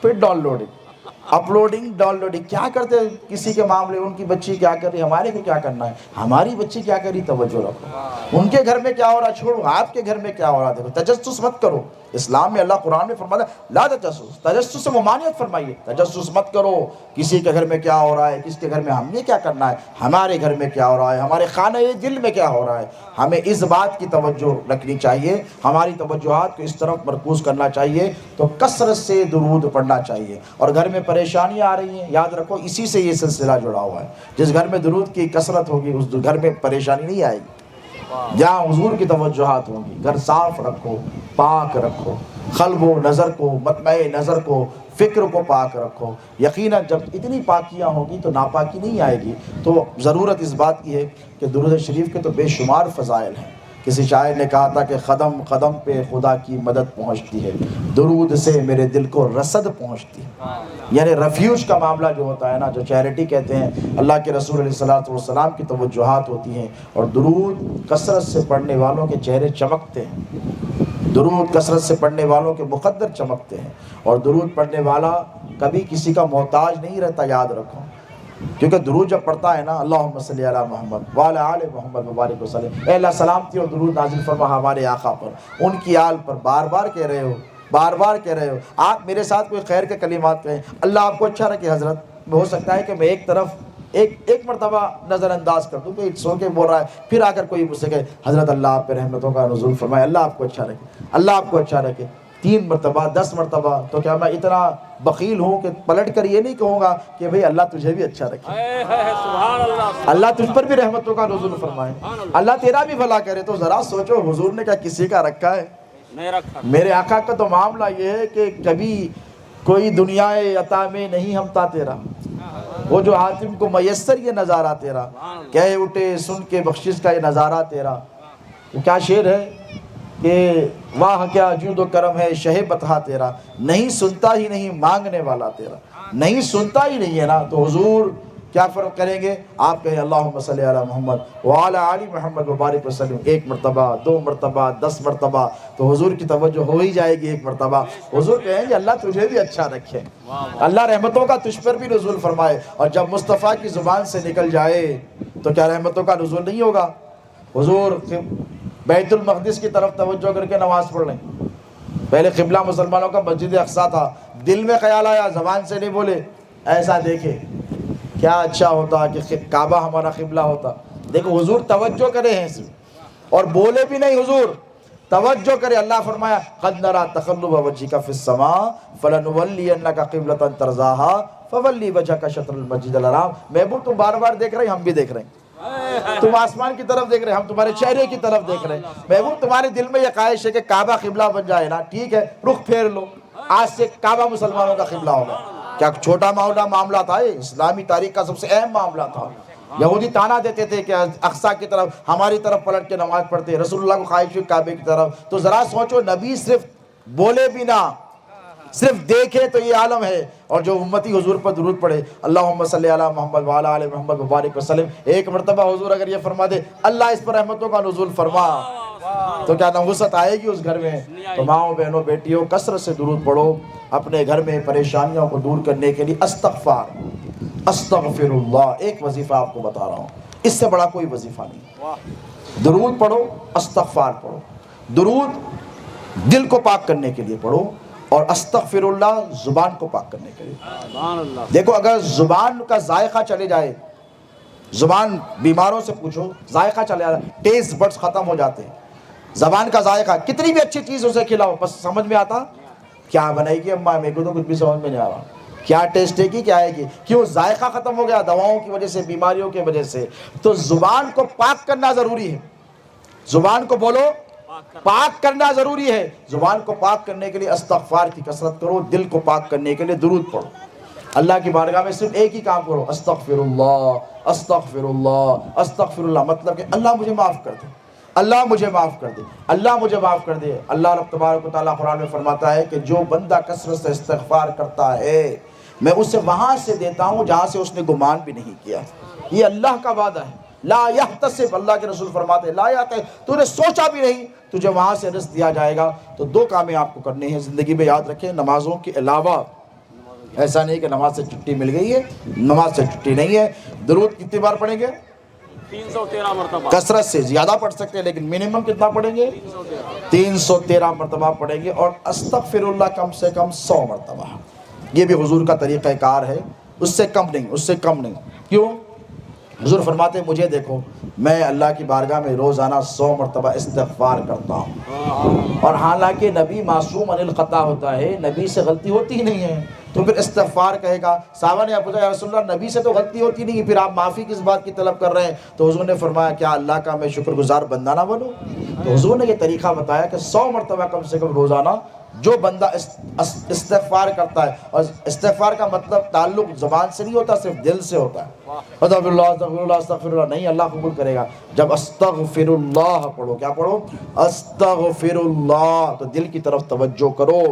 پھر down loading, uploading, down loading. کیا کرتے ہیں کسی کے معاملے, ان کی بچی کیا کر رہی, ہمارے کو کیا کرنا ہے, ہماری بچی کیا کر رہی, توجہ رکھو. ان کے گھر میں کیا ہو رہا چھوڑو, آپ کے گھر میں کیا ہو رہا دیکھو. تجسس مت کرو. اسلام میں اللہ قرآن میں فرماتا ہے لا تجسس, تجسس سے ممانعت فرمائیے. تجسس مت کرو کسی کے گھر میں کیا ہو رہا ہے, کس کے گھر میں ہم نے کیا کرنا ہے, ہمارے گھر میں کیا ہو رہا ہے, ہمارے خانہ دل میں کیا ہو رہا ہے. ہمیں اس بات کی توجہ رکھنی چاہیے, ہماری توجہات کو اس طرف مرکوز کرنا چاہیے. تو کثرت سے درود پڑھنا چاہیے. اور گھر میں پریشانیاں آ رہی ہیں, یاد رکھو اسی سے یہ سلسلہ جڑا ہوا ہے. جس گھر میں درود کی کثرت ہوگی اس گھر میں پریشانی نہیں آئے گی. جہاں حضور کی توجہات ہوں گی, گھر صاف رکھو, پاک رکھو, قلب و نظر کو, مطمع نظر کو, فکر کو پاک رکھو. یقیناً جب اتنی پاکیاں ہوگی تو ناپاکی نہیں آئے گی. تو ضرورت اس بات کی ہے کہ درود شریف کے تو بے شمار فضائل ہیں. کسی شاعر نے کہا تھا کہ قدم قدم پہ خدا کی مدد پہنچتی ہے, درود سے میرے دل کو رسد پہنچتی ہے. یعنی ریفیوج کا معاملہ جو ہوتا ہے نا, جو چیریٹی کہتے ہیں, اللہ کے رسول علیہ الصلوۃ والسلام کی توجہات ہوتی ہیں. اور درود کثرت سے پڑھنے والوں کے چہرے چمکتے ہیں, درود کثرت سے پڑھنے والوں کے مقدر چمکتے ہیں. اور درود پڑھنے والا کبھی کسی کا محتاج نہیں رہتا, یاد رکھو. کیونکہ درود جب پڑھتا ہے نا, اللہم صلی علی محمد وعلی آل محمد مبارک وسلم, اے اللہ سلامتی اور درود نازل فرما ہمارے آقا پر, ان کی آل پر. بار بار کہہ رہے ہو, بار بار کہہ رہے ہو. آپ میرے ساتھ کوئی خیر کے کلمات کہیں, اللہ آپ کو اچھا رکھے. حضرت ہو سکتا ہے کہ میں ایک طرف ایک مرتبہ نظر انداز کر دوں کہ سو کے بول رہا ہے، پھر آ کر کوئی مجھ سے کہے حضرت اللہ آپ پہ رحمتوں کا نزول فرمائے، اللہ آپ کو اچھا رکھے، اللہ آپ کو اچھا رکھے، 3 مرتبہ 10 مرتبہ، تو کیا میں اتنا بخیل ہوں کہ پلٹ کر یہ نہیں کہوں گا کہ بھئی اللہ تجھے بھی اچھا رکھے، سبحان اللہ، اللہ تجھ پر بھی رحمتوں کا نزول فرمائے، اللہ تیرا بھی بھلا کرے۔ تو ذرا سوچو حضور نے کیا کسی کا رکھا ہے؟ نہیں رکھا۔ میرے آقا کا تو معاملہ یہ ہے کہ کبھی کوئی دنیا عطا میں نہیں ہمتا تیرا، وہ جو حاتم کو میسر یہ نظارہ تیرا، کہے اٹھے سن کے بخشش کا یہ نظارہ تیرا۔ وہ کیا شعر ہے کہ واہ کیا جود و کرم ہے شہ بطحہ تیرا، نہیں سنتا ہی نہیں مانگنے والا تیرا، نہیں سنتا ہی نہیں ہے نا۔ تو حضور کیا فرق کریں گے؟ آپ کہیں اللہم صلی علی محمد وعلی آل محمد وبارک وسلم، 1 مرتبہ 2 مرتبہ 10 مرتبہ، تو حضور کی توجہ ہو ہی جائے گی 1 مرتبہ۔ حضور کہیں گے اللہ تجھے بھی اچھا رکھے، اللہ رحمتوں کا تجھ پر بھی نزول فرمائے۔ اور جب مصطفیٰ کی زبان سے نکل جائے تو کیا رحمتوں کا نزول نہیں ہوگا؟ حضور بیت المقدس کی طرف توجہ کر کے نماز پڑھ لیں، پہلے قبلہ مسلمانوں کا مسجد اقصیٰ تھا، دل میں خیال آیا زبان سے نہیں بولے، ایسا دیکھے کیا اچھا ہوتا کہ کعبہ ہمارا قبلہ ہوتا۔ دیکھو حضور توجہ کرے ہیں صرف، اور بولے بھی نہیں، حضور توجہ کرے۔ اللہ فرمایا قد نرى تقلب وجهك في السماء فلنولينك قبلة ترضاها فولي وجهك شطر المسجد الحرام۔ محبوب تم بار بار دیکھ رہے ہیں، ہم بھی دیکھ رہے ہیں، تم آسمان کی طرف دیکھ رہے ہیں، ہم تمہارے چہرے کی طرف دیکھ رہے ہیں۔ محبوب تمہارے دل میں یہ خواہش ہے کہ کعبہ قبلہ بن جائے نا، ٹھیک ہے رخ پھیر لو، آج سے کعبہ مسلمانوں کا قبلہ ہوگا۔ کیا چھوٹا موٹا معاملہ تھا؟ یہ اسلامی تاریخ کا سب سے اہم معاملہ تھا۔ یہودی تانا دیتے تھے کہ اقصیٰ کی طرف ہماری طرف پلٹ کے نماز پڑھتے، رسول اللہ کو خواہش ہوئی کعبے کی طرف۔ تو ذرا سوچو نبی صرف بولے بھی نہ، صرف دیکھے تو یہ عالم ہے، اور جو امتی حضور پر درود پڑھے اللہم صلی علی محمد وعلی آل محمد وبارک وسلم، 1 مرتبہ حضور اگر یہ فرما دے اللہ اس پر رحمتوں کا نزول فرما، تو کیا نحوست آئے گی اس گھر میں؟ تو ماؤں بہنوں بیٹیوں کثرت سے درود پڑھو اپنے گھر میں پریشانیوں کو دور کرنے کے لیے۔ استغفر اللہ، ایک وظیفہ آپ کو بتا رہا ہوں، اس سے بڑا کوئی وظیفہ نہیں۔ درود پڑھو، استغفار پڑھو، درود دل کو پاک کرنے کے لیے پڑھو، اور استغفر اللہ زبان کو پاک کرنے کے لیے۔ سبحان اللہ۔ دیکھو اگر زبان کا ذائقہ چلے جائے، زبان بیماروں سے پوچھو ذائقہ چلے جائے، ٹیسٹ بڈز ختم ہو جاتے ہیں۔ زبان کا ذائقہ کتنی بھی اچھی چیز اسے کھلاؤ بس سمجھ میں آتا کیا بنائے گی اماں، میرے کو تو کچھ بھی سمجھ میں نہیں آ رہا، کیا ٹیسٹ ہے کیا ہے گی، کیوں؟ ذائقہ ختم ہو گیا دواؤں کی وجہ سے، بیماریوں کی وجہ سے۔ تو زبان کو پاک کرنا ضروری ہے، زبان کو بولو پاک کرنا ضروری ہے۔ زبان کو پاک کرنے کے لیے استغفار کی کثرت کرو، دل کو پاک کرنے کے لیے درود پڑھو، اللہ کی بارگاہ میں صرف ایک ہی کام کرو، استغفر اللہ استغفر اللہ استغفر اللہ، مطلب کہ اللہ مجھے معاف کر دے، اللہ مجھے معاف کر دے، اللہ مجھے معاف کر دے۔ اللہ رب تبارک و تعالیٰ قرآن میں فرماتا ہے کہ جو بندہ کثرت سے استغفار کرتا ہے میں اسے وہاں سے دیتا ہوں جہاں سے اس نے گمان بھی نہیں کیا۔ یہ اللہ کا وعدہ ہے، لا یحتسب، اللہ کے رسول فرماتے ہیں لا یحتسب، تو نے سوچا بھی نہیں تجھے وہاں سے رزق دیا جائے گا۔ تو 2 کامیں آپ کو کرنے ہیں زندگی میں، یاد رکھیں نمازوں کے علاوہ۔ ایسا نہیں کہ نماز سے چھٹی مل گئی ہے، نماز سے چھٹی نہیں ہے۔ درود کتنی بار پڑھیں گے؟ 313 مرتبہ۔ کثرت سے زیادہ پڑھ سکتے ہیں لیکن منیمم کتنا پڑھیں گے؟ 313 مرتبہ پڑھیں گے، اور استغفر اللہ کم سے کم 100 مرتبہ۔ یہ بھی حضور کا طریقہ کار ہے، اس سے کم نہیں، اس سے کم نہیں۔ کیوں؟ حضور فرماتے ہیں مجھے دیکھو میں اللہ کی بارگاہ میں روزانہ 100 مرتبہ استغفار کرتا ہوں، اور حالانکہ نبی معصوم عن الخطا ہوتا ہے، نبی سے غلطی ہوتی ہی نہیں ہے، تو پھر استغفار کہے گا۔ صحابہ نے پوچھا یا رسول اللہ نبی سے تو غلطی ہوتی نہیں، پھر آپ معافی کس بات کی طلب کر رہے ہیں؟ تو حضور نے فرمایا کیا اللہ کا میں شکر گزار بندہ نہ بنوں؟ تو حضور نے یہ طریقہ بتایا کہ 100 مرتبہ کم سے کم روزانہ جو بندہ استغفار کرتا ہے، اور استغفار کا مطلب تعلق زبان سے نہیں ہوتا، صرف دل سے ہوتا ہے۔ استغفر اللہ استغفر اللہ استغفر اللہ نہیں، اللہ قبول کرے گا جب استغفر اللہ پڑھو۔ کیا پڑھو؟ استغفر اللہ، تو دل کی طرف توجہ کرو،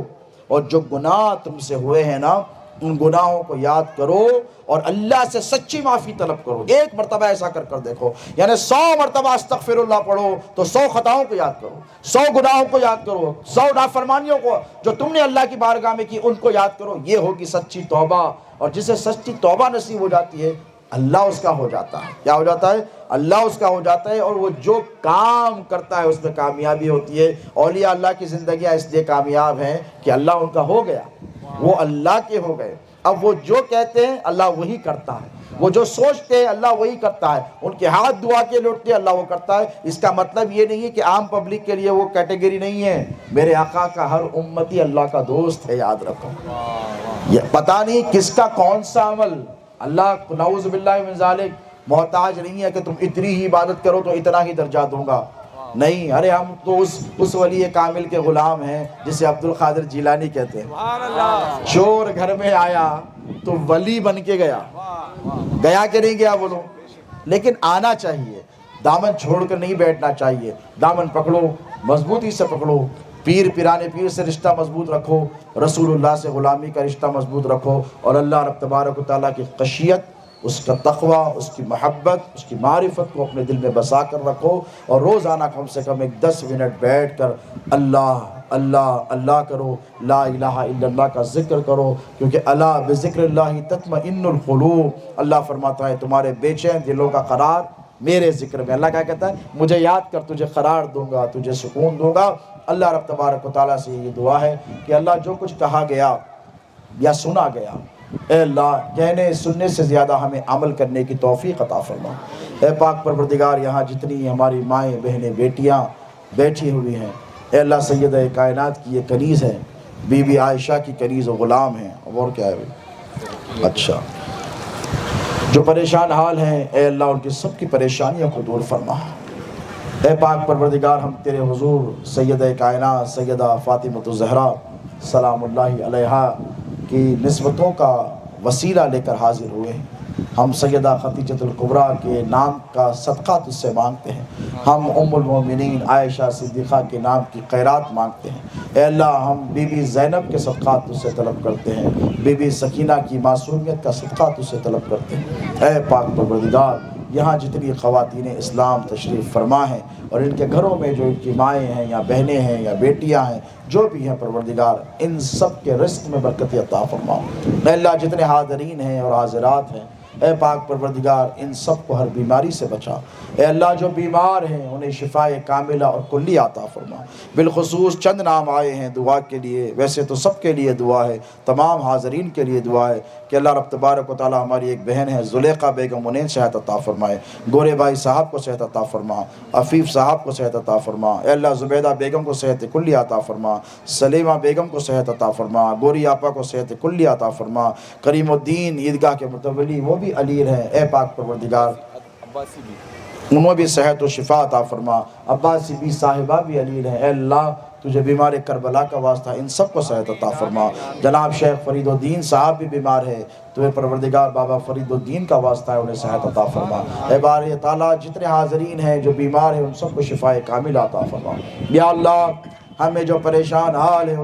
اور جو گناہ تم سے ہوئے ہیں نا ان گناہوں کو یاد کرو اور اللہ سے سچی معافی طلب کرو۔ 1 مرتبہ ایسا کر کر دیکھو، یعنی 100 مرتبہ استغفر اللہ پڑھو تو 100 خطاؤں کو یاد کرو، 100 گناہوں کو یاد کرو، 100 نافرمانیوں کو جو تم نے اللہ کی بارگاہ میں کی ان کو یاد کرو۔ یہ ہوگی سچی توبہ، اور جسے سچی توبہ نصیب ہو جاتی ہے اللہ اس کا ہو جاتا ہے۔ کیا ہو جاتا ہے؟ اللہ اس کا ہو جاتا ہے، اور وہ جو کام کرتا ہے اس میں کامیابی ہوتی ہے۔ اولیاء اللہ کی زندگیاں اس لیے کامیاب ہیں کہ اللہ ان کا ہو گیا، وہ اللہ کے ہو گئے۔ اب وہ جو کہتے ہیں اللہ وہی کرتا ہے، وہ جو سوچتے ہیں اللہ وہی کرتا ہے، ان کے ہاتھ دعا کے لوٹتے ہیں اللہ وہ کرتا ہے۔ اس کا مطلب یہ نہیں ہے کہ عام پبلک کے لیے وہ کیٹیگری نہیں ہے، میرے آقا کا ہر امتی اللہ کا دوست ہے، یاد رکھو۔ یہ پتہ نہیں کس کا کون سا عمل، اللہ نعوذ باللہ من ذالک محتاج نہیں ہے کہ تم اتنی ہی عبادت کرو تو اتنا ہی درجہ دوں گا، نہیں، ارے ہم تو اس ولی کامل کے غلام ہیں جسے عبد القادر جیلانی کہتے ہیں۔ چور گھر میں آیا تو ولی بن کے گیا کہ نہیں گیا بولو؟ لیکن آنا چاہیے، دامن چھوڑ کر نہیں بیٹھنا چاہیے، دامن پکڑو، مضبوطی سے پکڑو، پیر پیرانے پیر سے رشتہ مضبوط رکھو، رسول اللہ سے غلامی کا رشتہ مضبوط رکھو، اور اللہ رب تبارک و تعالیٰ کی خشیت، اس کا تقوی، اس کی محبت، اس کی معرفت کو اپنے دل میں بسا کر رکھو، اور روزانہ کم سے کم 10 منٹ بیٹھ کر اللہ اللہ اللہ کرو، لا الہ الا اللہ کا ذکر کرو، کیونکہ الا بذکر اللہ تطمئن القلوب، اللہ فرماتا ہے تمہارے بے چین دلوں کا قرار میرے ذکر میں۔ اللہ کیا کہتا ہے؟ مجھے یاد کر، تجھے قرار دوں گا، تجھے سکون دوں گا۔ اللہ رب تبارک و تعالیٰ سے یہ دعا ہے کہ اللہ جو کچھ کہا گیا یا سنا گیا، اے اللہ کہنے سننے سے زیادہ ہمیں عمل کرنے کی توفیق عطا فرما۔ اے پاک پروردگار، یہاں جتنی ہماری مائیں بہنیں بیٹیاں بیٹھی ہوئی ہیں، اے اللہ سیدہ کائنات کی یہ کنیز ہے، بی بی عائشہ کی کنیز و غلام ہیں، اور کیا ہے بھائی؟ اچھا، جو پریشان حال ہیں اے اللہ ان کی سب کی پریشانیوں کو دور فرما۔ اے پاک پروردگار، ہم تیرے حضور سیدہ کائنات سیدہ فاطمۃ الزہرا سلام اللہ علیہا کی نسبتوں کا وسیلہ لے کر حاضر ہوئے ہیں۔ ہم سیدہ خدیجۃ الکبریٰ کے نام کا صدقہ تجھ سے مانگتے ہیں، ہم ام المومنین عائشہ صدیقہ کے نام کی خیرات مانگتے ہیں۔ اے اللہ ہم بی بی زینب کے صدقات تجھ سے طلب کرتے ہیں، بی بی سکینہ کی معصومیت کا صدقہ تجھ سے طلب کرتے ہیں۔ اے پاک پروردگار، یہاں جتنی خواتین اسلام تشریف فرما ہیں اور ان کے گھروں میں جو ان کی مائیں ہیں یا بہنیں ہیں یا بیٹیاں ہیں، جو بھی ہیں پروردگار، ان سب کے رزق میں برکت عطا فرما۔ اے اللہ جتنے حاضرین ہیں اور حاضرات ہیں، اے پاک پروردگار ان سب کو ہر بیماری سے بچا۔ اے اللہ جو بیمار ہیں انہیں شفاء کاملہ اور کلی عطا فرما۔ بالخصوص چند نام آئے ہیں دعا کے لیے، ویسے تو سب کے لیے دعا ہے، تمام حاضرین کے لیے دعا ہے کہ اللہ رب تبارک و تعالی ہماری ایک بہن ہے زلیخا بیگم، انہیں صحت عطا فرمائے، گورے بھائی صاحب کو صحت عطا فرما، عفیف صاحب کو صحت عطا فرما، اے اللہ زبیدہ بیگم کو صحت کلی عطا فرما، سلیمہ بیگم کو صحت عطا فرما، گوری آپا کو صحت کلی عطا فرما، کریم الدین عیدگاہ کے متولی وہ بھی علیر ہیں، اے پاک پروردگار انہوں بھی صحت و شفا عطا فرما، عباسی بھی صاحبہ بھی علیر ہیں، اے اللہ تجھے بیمار کربلا کا واسطہ ان سب کو صحت عطا فرما۔ جناب شیخ فرید الدین صاحب بھی بیمار ہے، تمہیں پروردگار بابا فرید الدین کا واسطہ ہے، انہیں صحت عطا فرما۔ اے باری تعالیٰ جتنے حاضرین ہیں جو بیمار ہیں ان سب کو شفا کاملہ عطا فرما۔ یا اللہ ہمیں جو پریشان حال ہیں